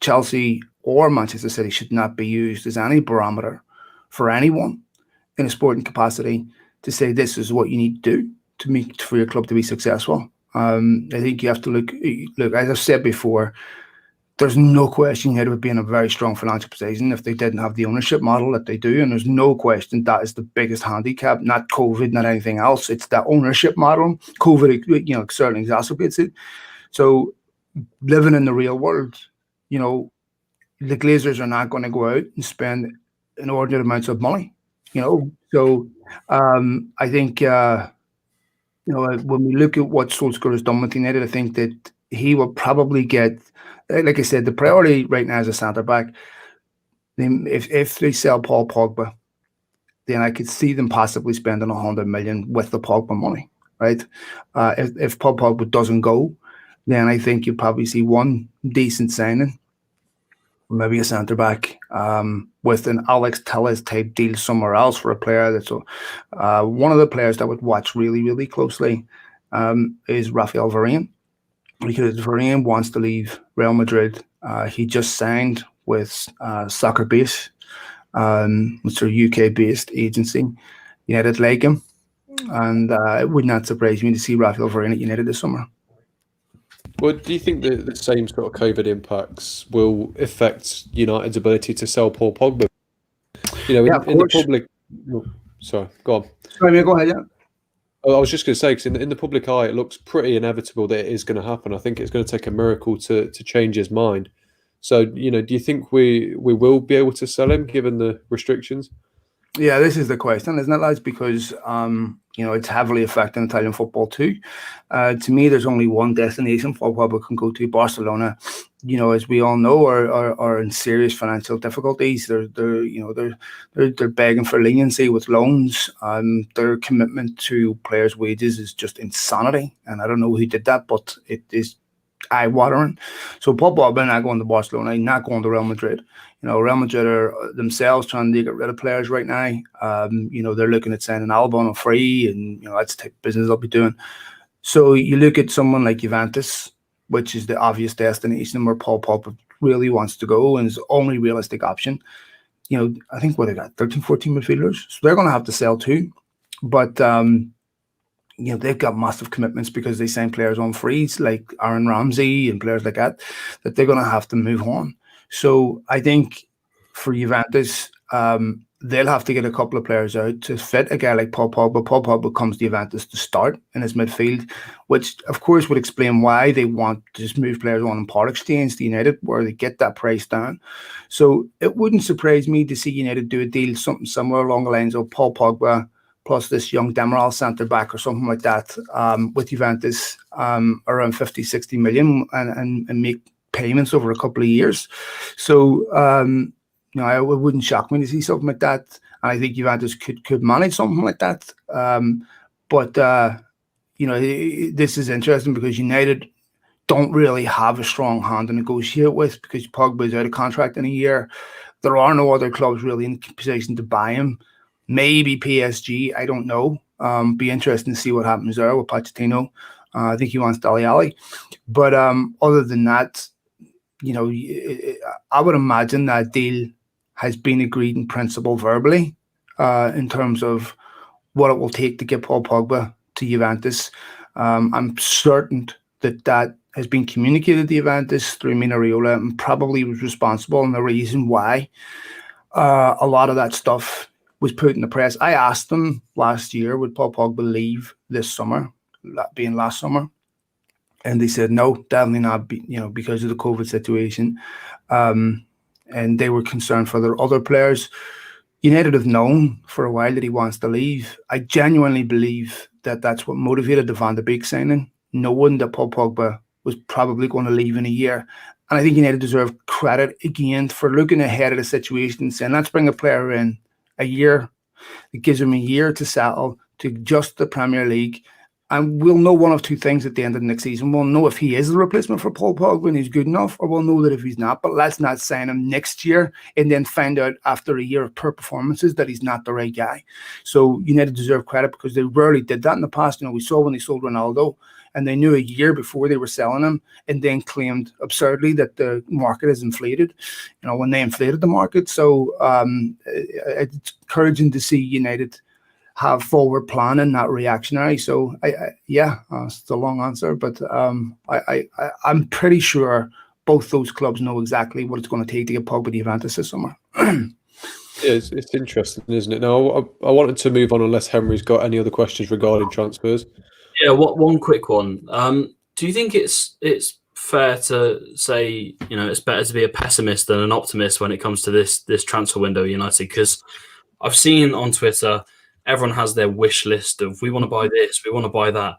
Chelsea or Manchester City should not be used as any barometer for anyone in a sporting capacity to say this is what you need to do for your club to be successful. I think you have to look, as I've said before, there's no question United would be in a very strong financial position if they didn't have the ownership model that they do. And there's no question that is the biggest handicap, not COVID, not anything else. It's that ownership model. COVID, certainly exacerbates it. So living in the real world, the Glazers are not going to go out and spend inordinate amounts of money. So I think when we look at what Solskjaer has done with United, I think that he will probably get, like I said, the priority right now is a centre back. If they sell Paul Pogba, then I could see them possibly spending 100 million with the Pogba money, right? If Paul Pogba doesn't go, then I think you'll probably see one decent signing, maybe a centre back, with an Alex Telles type deal somewhere else for a player. That's one of the players that I would watch really, really closely is Raphael Varane. because Varane wants to leave Real Madrid. He just signed with Soccer Base, which are a UK-based agency. United like him, and it would not surprise me to see Raphael Varane at United this summer. Well, do you think that the same sort of COVID impacts will affect United's ability to sell Paul Pogba? In the public. Sorry, go on. Sorry, mate, go ahead. Yeah. I was just going to say, because in the public eye, it looks pretty inevitable that it is going to happen. I think it's going to take a miracle to change his mind. So, do you think we will be able to sell him given the restrictions? Yeah, this is the question, isn't it, lads? Because it's heavily affecting Italian football too. To me, there's only one destination football can go to. Barcelona, as we all know, are in serious financial difficulties. They're begging for leniency with loans. Their commitment to players' wages is just insanity, and I don't know who did that, but it is eye-watering. So Paul Pogba not going to Barcelona, not going to Real Madrid. Real Madrid are themselves trying to get rid of players right now. They're looking at signing Alba on free, and that's the type of business they'll be doing. So you look at someone like Juventus, which is the obvious destination where Paul Pogba really wants to go and is the only realistic option. I think what they got 13, 14 midfielders, so they're going to have to sell too. But they've got massive commitments because they sign players on frees like Aaron Ramsey and players like that they're going to have to move on. So I think for Juventus, they'll have to get a couple of players out to fit a guy like Paul Pogba. Paul Pogba comes to Juventus to start in his midfield, which of course would explain why they want to just move players on in part exchange to United, where they get that price down. So it wouldn't surprise me to see United do a deal, something similar along the lines of Paul Pogba plus this young Demiral centre-back or something like that with Juventus around 50, 60 million and make payments over a couple of years. So, it wouldn't shock me to see something like that. And I think Juventus could manage something like that. But this is interesting because United don't really have a strong hand to negotiate with because Pogba is out of contract in a year. There are no other clubs really in position to buy him. Maybe PSG, I don't know. Be interesting to see what happens there with Pochettino. I think he wants Dele Alli. But other than that, I would imagine that deal has been agreed in principle verbally in terms of what it will take to get Paul Pogba to Juventus. I'm certain that has been communicated to Juventus through Mino Raiola and probably was responsible and the reason why a lot of that stuff was put in the press. I asked them last year, would Paul Pogba leave this summer, that being last summer? And they said, no, definitely not, because of the COVID situation. And they were concerned for their other players. United have known for a while that he wants to leave. I genuinely believe that that's what motivated the Van de Beek signing, knowing that Paul Pogba was probably going to leave in a year. And I think United deserve credit again for looking ahead of the situation and saying, let's bring a player in a year. It gives him a year to settle, to adjust the Premier League. And we'll know one of two things at the end of the next season. We'll know if he is the replacement for Paul Pogba and he's good enough, or we'll know that if he's not. But let's not sign him next year and then find out after a year of poor performances that he's not the right guy. So United deserve credit because they rarely did that in the past. We saw when they sold Ronaldo and they knew a year before they were selling him and then claimed absurdly that the market is inflated, when they inflated the market. So it's encouraging to see United have forward planning, not reactionary. So it's a long answer, but I'm pretty sure both those clubs know exactly what it's going to take to get Pogba to Juventus this summer. Yeah, it's interesting, isn't it? Now, I wanted to move on unless Henry's got any other questions regarding transfers. Yeah, one quick one. Do you think it's fair to say it's better to be a pessimist than an optimist when it comes to this transfer window, United? Because I've seen on Twitter, everyone has their wish list of we want to buy this, we want to buy that.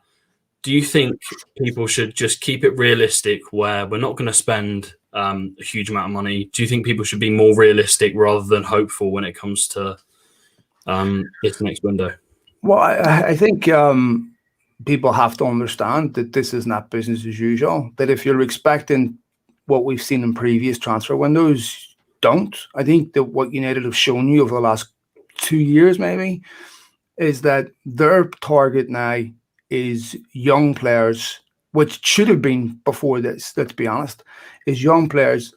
Do you think people should just keep it realistic where we're not going to spend a huge amount of money? Do you think people should be more realistic rather than hopeful when it comes to this next window? Well, I think people have to understand that this is not business as usual, that if you're expecting what we've seen in previous transfer windows, don't. I think that what United have shown you over the last 2 years maybe is that their target now is young players which should have been before this, let's be honest, is young players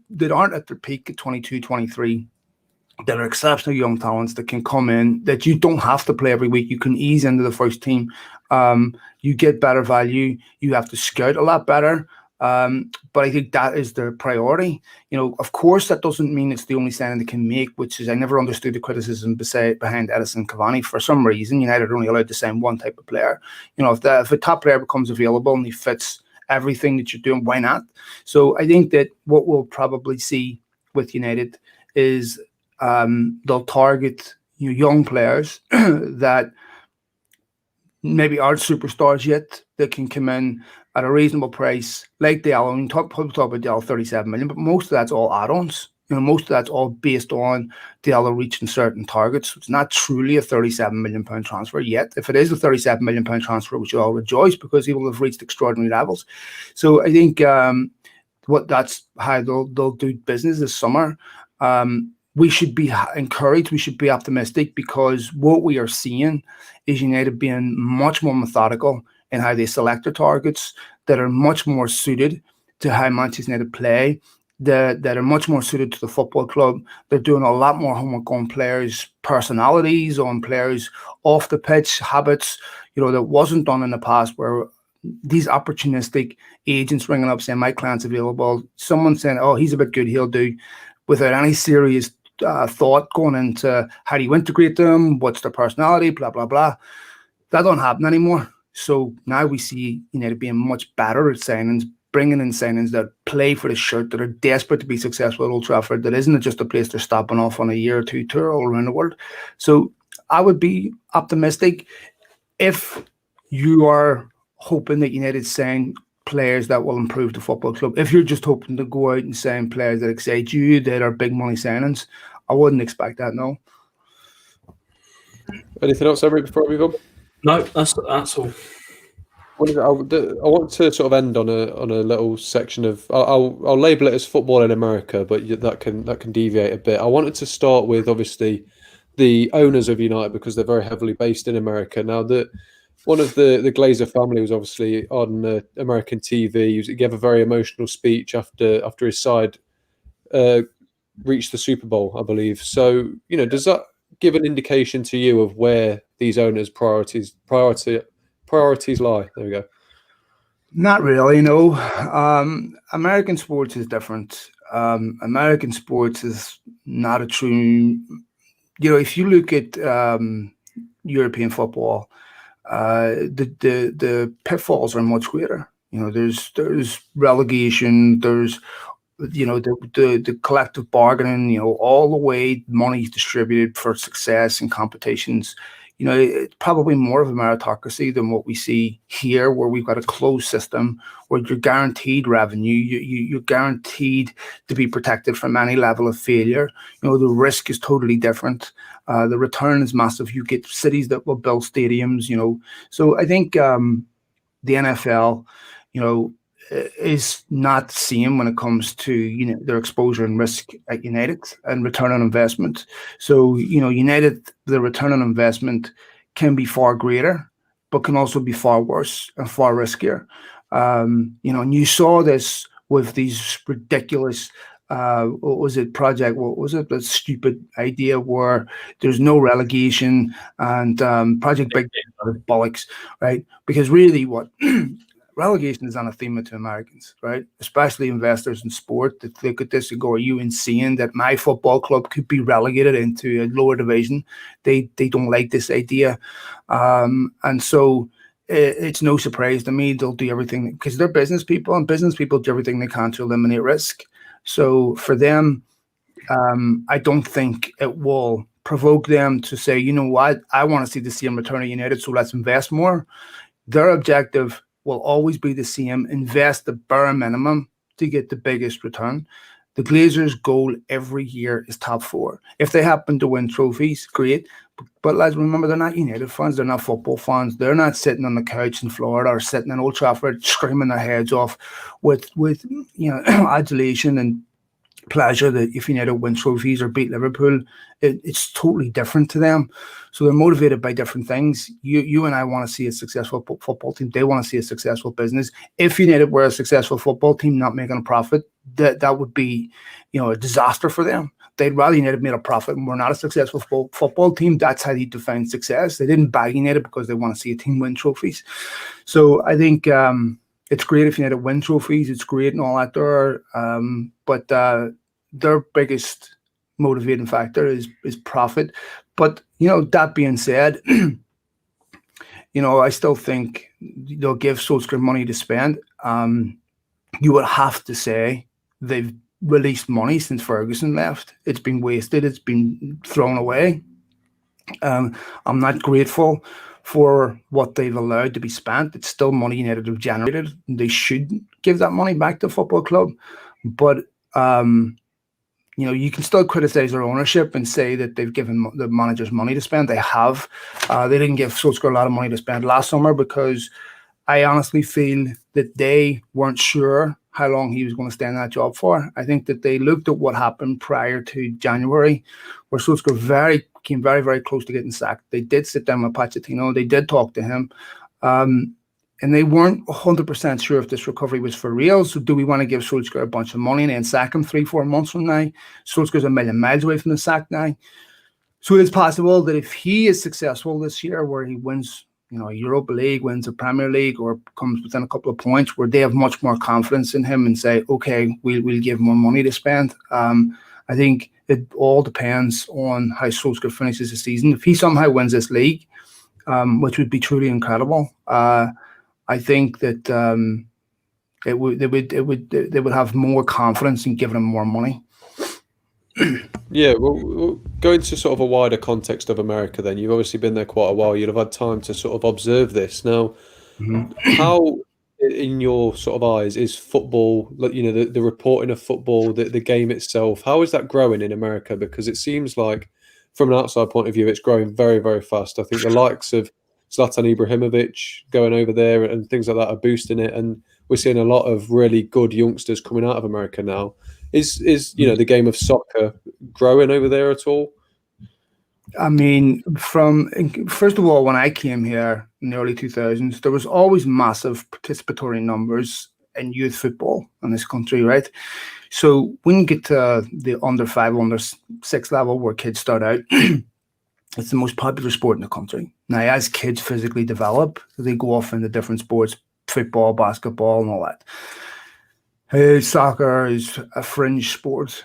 that aren't at their peak at 22, 23, that are exceptional young talents that can come in, that you don't have to play every week. You can ease into the first team. You get better value. You have to scout a lot better. But I think that is their priority. Of course, that doesn't mean it's the only signing they can make, which is, I never understood the criticism behind Edison Cavani. For some reason, United are only allowed to sign one type of player. If a top player becomes available and he fits everything that you're doing, why not? So I think that what we'll probably see with United is they'll target young players that maybe aren't superstars yet, that can come in at a reasonable price, like Diallo. I mean, talk about Diallo, 37 million, but most of that's all add-ons. Most of that's all based on Diallo reaching certain targets. It's not truly a 37 million pound transfer yet. If it is a 37 million pound transfer, we should all rejoice, because he will have reached extraordinary levels. So I think that's how they'll do business this summer. We should be encouraged. We should be optimistic, because what we are seeing is United being much more methodical in how they select their targets, that are much more suited to how Manchester United play, that are much more suited to the football club. They're doing a lot more homework on players' personalities, on players' off the pitch habits, that wasn't done in the past, where these opportunistic agents ringing up saying, my client's available, someone saying, oh, he's a bit good, he'll do, without any serious thought going into how do you integrate them, what's their personality, blah, blah, blah. That don't happen anymore. So now we see United being much better at signings, bringing in signings that play for the shirt, that are desperate to be successful at Old Trafford, that isn't just a place they're stopping off on a year or two tour all around the world. So I would be optimistic if you are hoping that United sign players that will improve the football club. If you're just hoping to go out and sign players that excite you, that are big money signings, I wouldn't expect that, no. Anything else, Emery, before we go? No, that's all. I want to sort of end on a little section of, I'll label it as football in America, but that can deviate a bit. I wanted to start with, obviously, the owners of United, because they're very heavily based in America. Now, one of the Glazer family was obviously on American TV. He gave a very emotional speech after his side reached the Super Bowl, I believe. So, does that give an indication to you of where these owners' priorities lie? There we go. Not really, no. American sports is different. American sports is not a true. If you look at European football, the pitfalls are much greater. There's relegation. There's the collective bargaining. All the way money's distributed for success in competitions. It's probably more of a meritocracy than what we see here, where we've got a closed system where you're guaranteed revenue, you're guaranteed to be protected from any level of failure. The risk is totally different. The return is massive. You get cities that will build stadiums, So I think the NFL, is not the same when it comes to their exposure and risk at United and return on investment. So United, the return on investment can be far greater, but can also be far worse and far riskier. And you saw this with these ridiculous that stupid idea where there's no relegation and Project Big bollocks, right? Because really what relegation is anathema to Americans, right? Especially investors in sport that look at this and go, are you insane that my football club could be relegated into a lower division? They don't like this idea. And so it's no surprise to me they'll do everything, because they're business people, and business people do everything they can to eliminate risk. So for them, I don't think it will provoke them to say, you know what, I want to see the same return of United, so let's invest more. Their objective will always be the same: invest the bare minimum to get the biggest return. The Glazers' goal every year is top four. If they happen to win trophies, great. But let's remember, they're not United fans. They're not football fans. They're not sitting on the couch in Florida or sitting in Old Trafford screaming their heads off with adulation and pleasure that if United win trophies or beat Liverpool, it's totally different to them. So they're motivated by different things. You and I want to see a successful football team. They want to see a successful business. If United were a successful football team not making a profit, that would be, a disaster for them. They'd rather United made a profit and we're not a successful football team. That's how they define success. They didn't buy United because they want to see a team win trophies. So I think it's great if United win trophies. It's great and all that there. But their biggest motivating factor is profit. But, that being said, I still think they'll give Solskjaer money to spend. You would have to say they've released money since Ferguson left. It's been wasted. It's been thrown away. I'm not grateful for what they've allowed to be spent. It's still money United have generated. They should give that money back to the football club. But, you can still criticize their ownership and say that they've given the managers money to spend. They have. They didn't give Solskjaer a lot of money to spend last summer because I honestly feel that they weren't sure how long he was going to stay in that job for. I think that they looked at what happened prior to January, where Solskjaer came very, very close to getting sacked. They did sit down with Pochettino. They did talk to him. And they weren't 100% sure if this recovery was for real. So do we want to give Solskjaer a bunch of money and then sack him 3-4 months from now? Solskjaer's a million miles away from the sack now. So it's possible that if he is successful this year, where he wins, a Europa League, wins a Premier League, or comes within a couple of points, where they have much more confidence in him and say, okay, we'll give more money to spend. I think it all depends on how Solskjaer finishes the season. If he somehow wins this league, which would be truly incredible, I think that they would have more confidence in giving him more money. Yeah, well, going to sort of a wider context of America then, you've obviously been there quite a while. You'll have had time to sort of observe this. Now, how, in your sort of eyes, is football, the reporting of football, the game itself, how is that growing in America? Because it seems like, from an outside point of view, it's growing very, very fast. I think the likes of Zlatan Ibrahimovic going over there and things like that are boosting it. And we're seeing a lot of really good youngsters coming out of America now. Is the game of soccer growing over there at all? I mean, first of all, when I came here in the early 2000s, there was always massive participatory numbers in youth football in this country, right? So when you get to the under 5, under 6 level where kids start out, it's the most popular sport in the country. Now, as kids physically develop, they go off into different sports, football, basketball, and all that. Soccer is a fringe sport,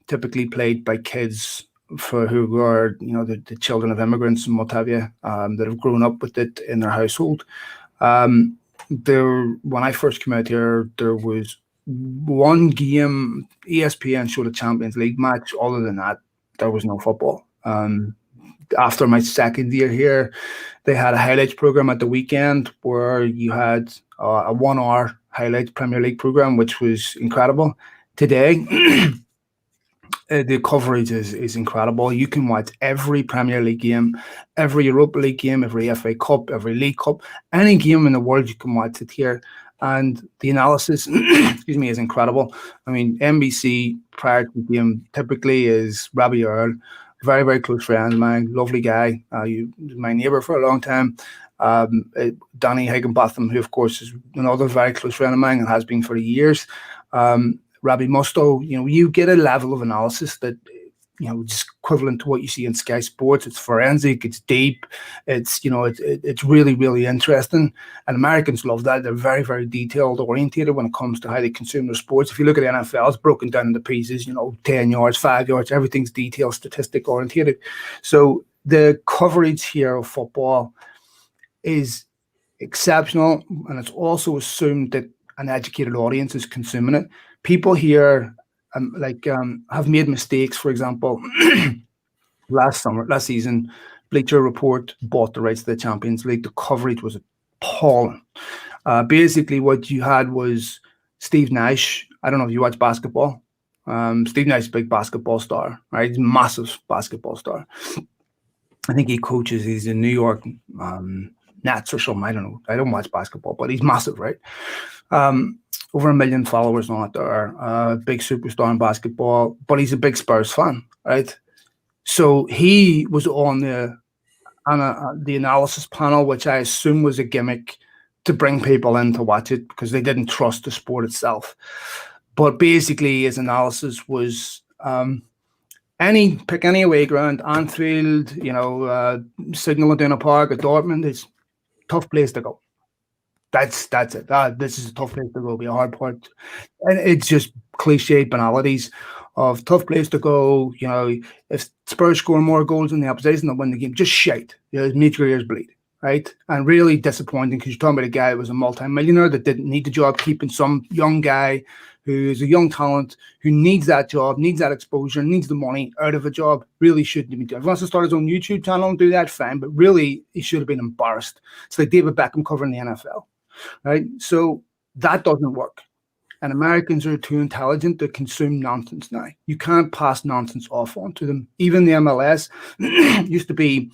typically played by kids who are, the children of immigrants and what have you, that have grown up with it in their household. When I first came out here, there was one game, ESPN showed a Champions League match. Other than that, there was no football. After my second year here, they had a highlights program at the weekend where you had a 1-hour highlights Premier League program, which was incredible. Today, the coverage is incredible. You can watch every Premier League game, every Europa League game, every FA Cup, every League Cup, any game in the world you can watch it here. And the analysis, is incredible. I mean, NBC prior to the game typically is Robbie Earle, very, very close friend of mine, lovely guy. My neighbour for a long time. Danny Higginbotham, who of course is another very close friend of mine and has been for years. Robbie Mustoe, you get a level of analysis that, just equivalent to what you see in Sky Sports. It's forensic, it's deep, it's really, really interesting. And Americans love that. They're very, very detailed orientated when it comes to how they consume their sports. If you look at the NFL, it's broken down into pieces, 10 yards, 5 yards, everything's detailed, statistic orientated. So the coverage here of football is exceptional, and it's also assumed that an educated audience is consuming it. People here have made mistakes. For example, last season, Bleacher Report bought the rights to the Champions League. The coverage was appalling. Basically, what you had was Steve Nash. I don't know if you watch basketball. Steve Nash is a big basketball star, right? He's a massive basketball star. I think he coaches. He's in New York Nets or something. I don't know. I don't watch basketball, but he's massive, right? Over 1 million followers on it there. Big superstar in basketball, but he's a big Spurs fan, right? So he was on the analysis panel, which I assume was a gimmick to bring people in to watch it because they didn't trust the sport itself. But basically, his analysis was pick any away ground, Anfield, Signal Iduna Park or Dortmund, it's a tough place to go. That's it. This is a tough place to go. It'll be a hard part, and it's just cliched banalities of tough place to go. If Spurs score more goals than the opposition, they'll win the game. Just shite. Make your ears bleed, right? And really disappointing because you're talking about a guy who was a multi-millionaire that didn't need the job, keeping some young guy who is a young talent who needs that job, needs that exposure, needs the money out of a job. Really shouldn't be doing. If he wants to start his own YouTube channel and do that, fine. But really, he should have been embarrassed. It's like David Beckham covering the NFL. Right, so that doesn't work, and Americans are too intelligent to consume nonsense now. You can't pass nonsense off onto them. Even the MLS used to be,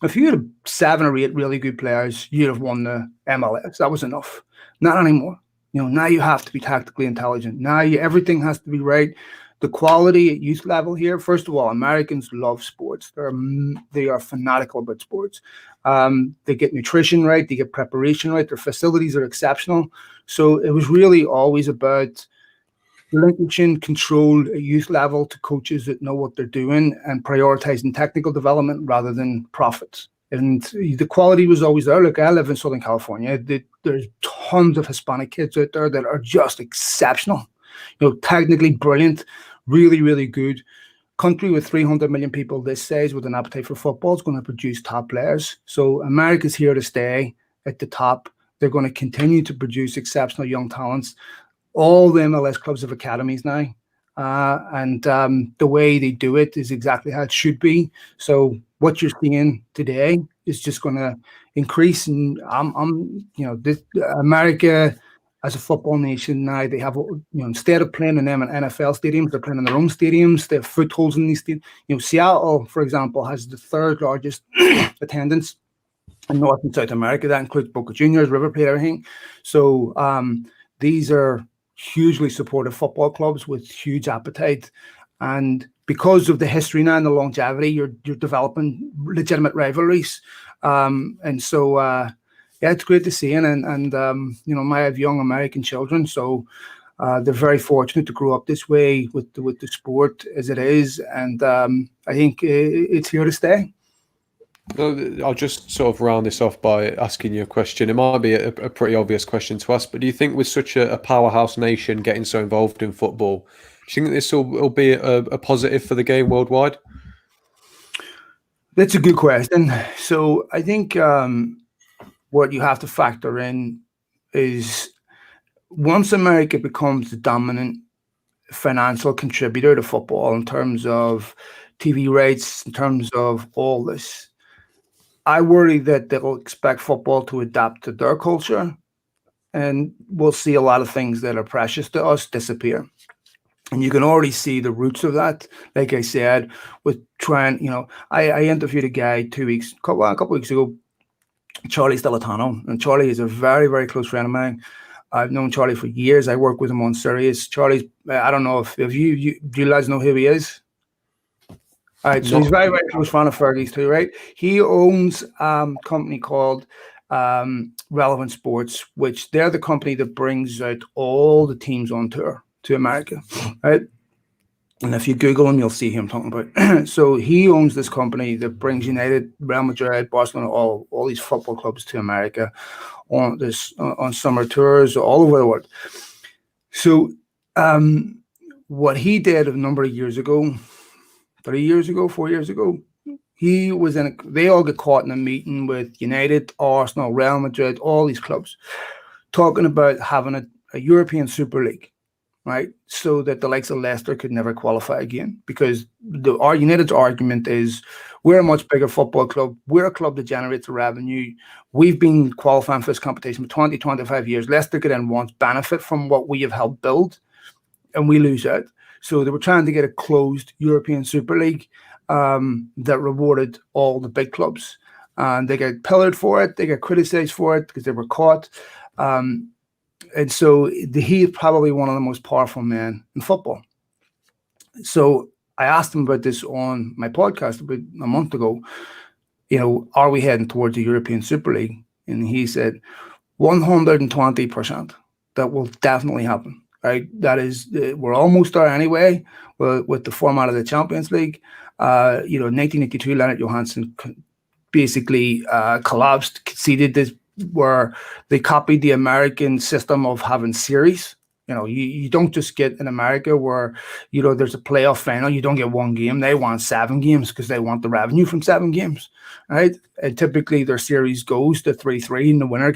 if you had 7 or 8 really good players, you'd have won the MLS. That was enough. Not anymore. Now you have to be tactically intelligent. Now everything has to be right. The quality at youth level here, first of all, Americans love sports. They are fanatical about sports. They get nutrition right. They get preparation right. Their facilities are exceptional. So it was really always about relinquishing control at youth level to coaches that know what they're doing and prioritizing technical development rather than profits. And the quality was always there. Look, I live in Southern California. There's tons of Hispanic kids out there that are just exceptional. Technically brilliant, really, really good. Country with 300 million people this size with an appetite for football is going to produce top players. So America's here to stay at the top. They're going to continue to produce exceptional young talents. All the MLS clubs have academies now. And the way they do it is exactly how it should be. So what you're seeing today is just going to increase. And America as a football nation now, they have, instead of playing in them in NFL stadiums, they're playing in their own stadiums. They have footholds in these stadiums. Seattle, for example, has the 3rd largest attendance in North and South America. That includes Boca Juniors, River Plate, everything. So these are hugely supportive football clubs with huge appetite. And because of the history now and the longevity, you're developing legitimate rivalries. And so, yeah, it's great to see it. And I have young American children, so they're very fortunate to grow up this way with the sport as it is. And I think it's here to stay. I'll just sort of round this off by asking you a question. It might be a pretty obvious question to ask, but do you think with such a powerhouse nation getting so involved in football, do you think this will be a positive for the game worldwide? That's a good question. So I think what you have to factor in is once America becomes the dominant financial contributor to football in terms of TV rights, in terms of all this, I worry that they'll expect football to adapt to their culture, and we'll see a lot of things that are precious to us disappear. And you can already see the roots of that. Like I said, with trying, I interviewed a guy a couple weeks ago, Charlie Stellatano, and Charlie is a very, very close friend of mine. I've known Charlie for years. I work with him on Sirius. Charlie's, I don't know if you guys know who he is. All right, so he's very, very close friend of Fergie's too, right? He owns a company called Relevant Sports, which they're the company that brings out all the teams on tour to America, right? And if you Google him, you'll see him talking about. So he owns this company that brings United, Real Madrid, Barcelona, all these football clubs to America on summer tours all over the world. So what he did a number of years ago, 3 years ago, 4 years ago, he was they all get caught in a meeting with United, Arsenal, Real Madrid, all these clubs, talking about having a European Super League, right? So that the likes of Leicester could never qualify again, because our United's argument is we're a much bigger football club. We're a club that generates revenue. We've been qualifying for this competition for 20, 25 years. Leicester could then once benefit from what we have helped build, and we lose out. So they were trying to get a closed European Super League that rewarded all the big clubs. and they get pillared for it. They get criticized for it because they were caught. And so he is probably one of the most powerful men in football. So I asked him about this on my podcast about a month ago. Are we heading towards the European Super League? And he said 120% that will definitely happen. Right? That is, we're almost there anyway with the format of the Champions League. 1982, Leonard Johansson basically collapsed, conceded this, where they copied the American system of having series. You don't just get in America where, there's a playoff final, you don't get one game. They want 7 games because they want the revenue from 7 games, right? And typically their series goes to 3-3 and the winner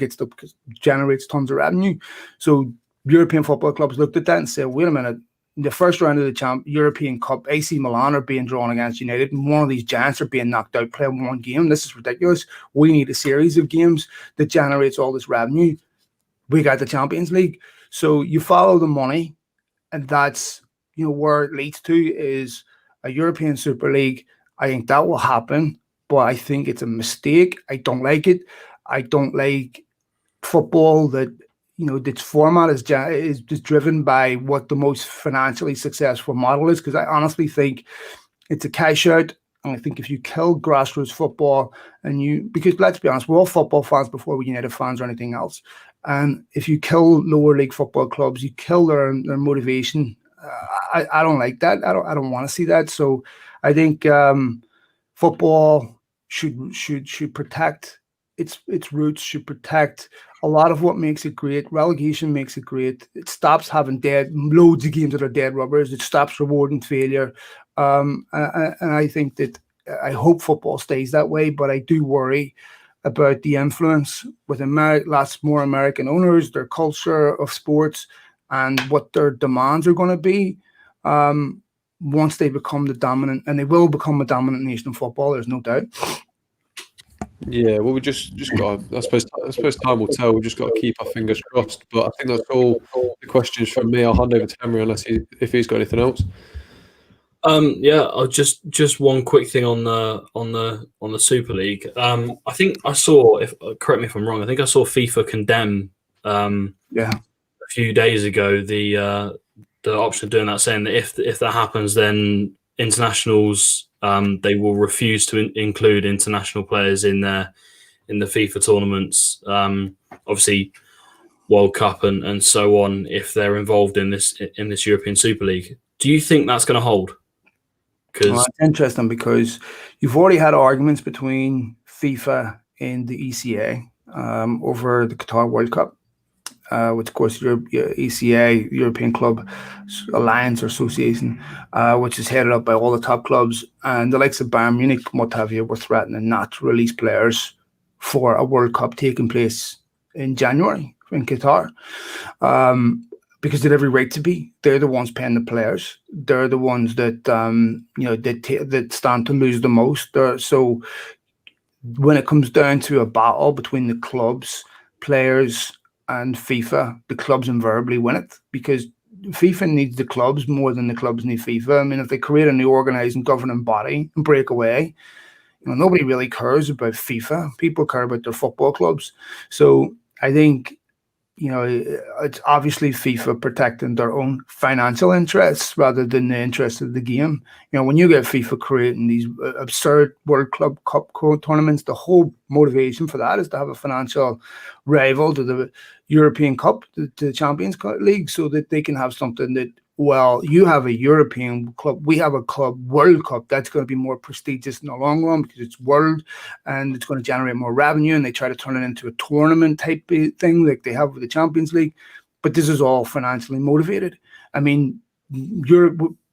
generates tons of revenue. So European football clubs looked at that and said, wait a minute, in the first round of the European Cup, AC Milan are being drawn against United, and one of these giants are being knocked out playing one game. This is ridiculous. We need a series of games that generates all this revenue. We got the Champions League. So you follow the money, and that's where it leads to is a European Super League. I think that will happen, but I think it's a mistake. I don't like it. I don't like football that its format is just driven by what the most financially successful model is, because I honestly think it's a cash out. And I think if you kill grassroots football because let's be honest, we're all football fans before we're United fans or anything else. And if you kill lower league football clubs, you kill their motivation. I don't like that. I don't want to see that. So I think football should protect its roots, should protect a lot of what makes it great. Relegation makes it great. It stops having loads of games that are dead rubbers. It stops rewarding failure. And I think that I hope football stays that way, but I do worry about the influence with lots more American owners, their culture of sports, and what their demands are going to be once they become the dominant, and they will become a dominant nation of football. There's no doubt. Yeah, well, we just got. I suppose time will tell. We've just got to keep our fingers crossed. But I think that's all the questions from me. I'll hand over to Emery if he's got anything else. I'll just one quick thing on the Super League. I think I saw, correct me if I'm wrong, I think I saw FIFA condemn a few days ago the option of doing that, saying that if that happens, then internationals they will refuse to include international players in the FIFA tournaments. Obviously, World Cup and so on, if they're involved in this European Super League. Do you think that's going to hold? Well, it's interesting because you've already had arguments between FIFA and the ECA over the Qatar World Cup, which of course ECA, European Club Alliance or Association, which is headed up by all the top clubs, and the likes of Bayern Munich and what have you, were threatening not to release players for a World Cup taking place in January in Qatar. Because they have every right to be. They're the ones paying the players. They're the ones that that stand to lose the most. So when it comes down to a battle between the clubs, players, and FIFA, the clubs invariably win it, because FIFA needs the clubs more than the clubs need FIFA. I mean, if they create a new organising governing body and break away, nobody really cares about FIFA. People care about their football clubs. So I think, it's obviously FIFA protecting their own financial interests rather than the interests of the game. When you get FIFA creating these absurd World Club Cup tournaments, the whole motivation for that is to have a financial rival to the European Cup, to the Champions League, so that they can have something that, well, you have a European club, we have a club World Cup. That's going to be more prestigious in the long run because it's world and it's going to generate more revenue, and they try to turn it into a tournament type thing like they have with the Champions League. But this is all financially motivated. I mean,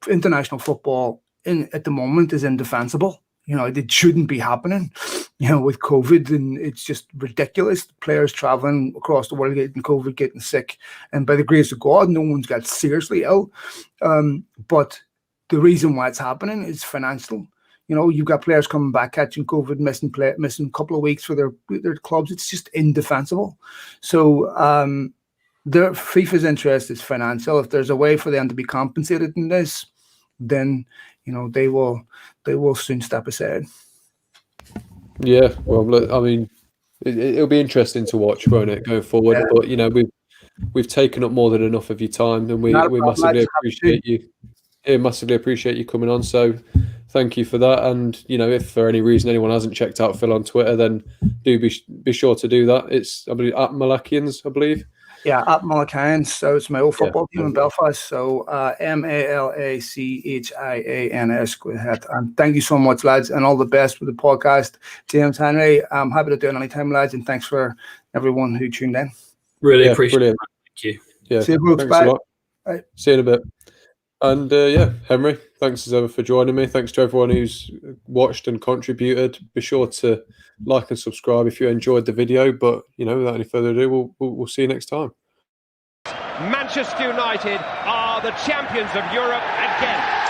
international football at the moment is indefensible. It shouldn't be happening, with COVID, and it's just ridiculous. Players traveling across the world getting COVID, getting sick, and by the grace of God, no one's got seriously ill. But the reason why it's happening is financial. You've got players coming back catching COVID, missing a couple of weeks for their clubs. It's just indefensible. So FIFA's interest is financial. If there's a way for them to be compensated in this, then they will soon step aside. Yeah, well, look, I mean, it'll be interesting to watch, won't it, going forward? Yeah. But you know, we've taken up more than enough of your time, and we Not a we problem, massively lads. appreciate you. Yeah, massively appreciate you coming on. So, thank you for that. And you know, if for any reason anyone hasn't checked out Phil on Twitter, then do be sure to do that. It's, I believe, at Malakians, I believe. Yeah, at Malachians. So it's my old Yeah. football team in Belfast. So Malachians. Go ahead. And thank you so much, lads, and all the best with the podcast. James Henry, I'm happy to do it anytime, lads, and thanks for everyone who tuned in. Really Yeah, appreciate brilliant. it. Thank you. Yeah, See you, folks. thanks Bye. a lot. Bye. See you in a bit. And yeah, Henry, thanks as ever for joining me. Thanks to everyone who's watched and contributed. Be sure to like and subscribe if you enjoyed the video. But you know, without any further ado, we'll see you next time. Manchester United are the champions of Europe again.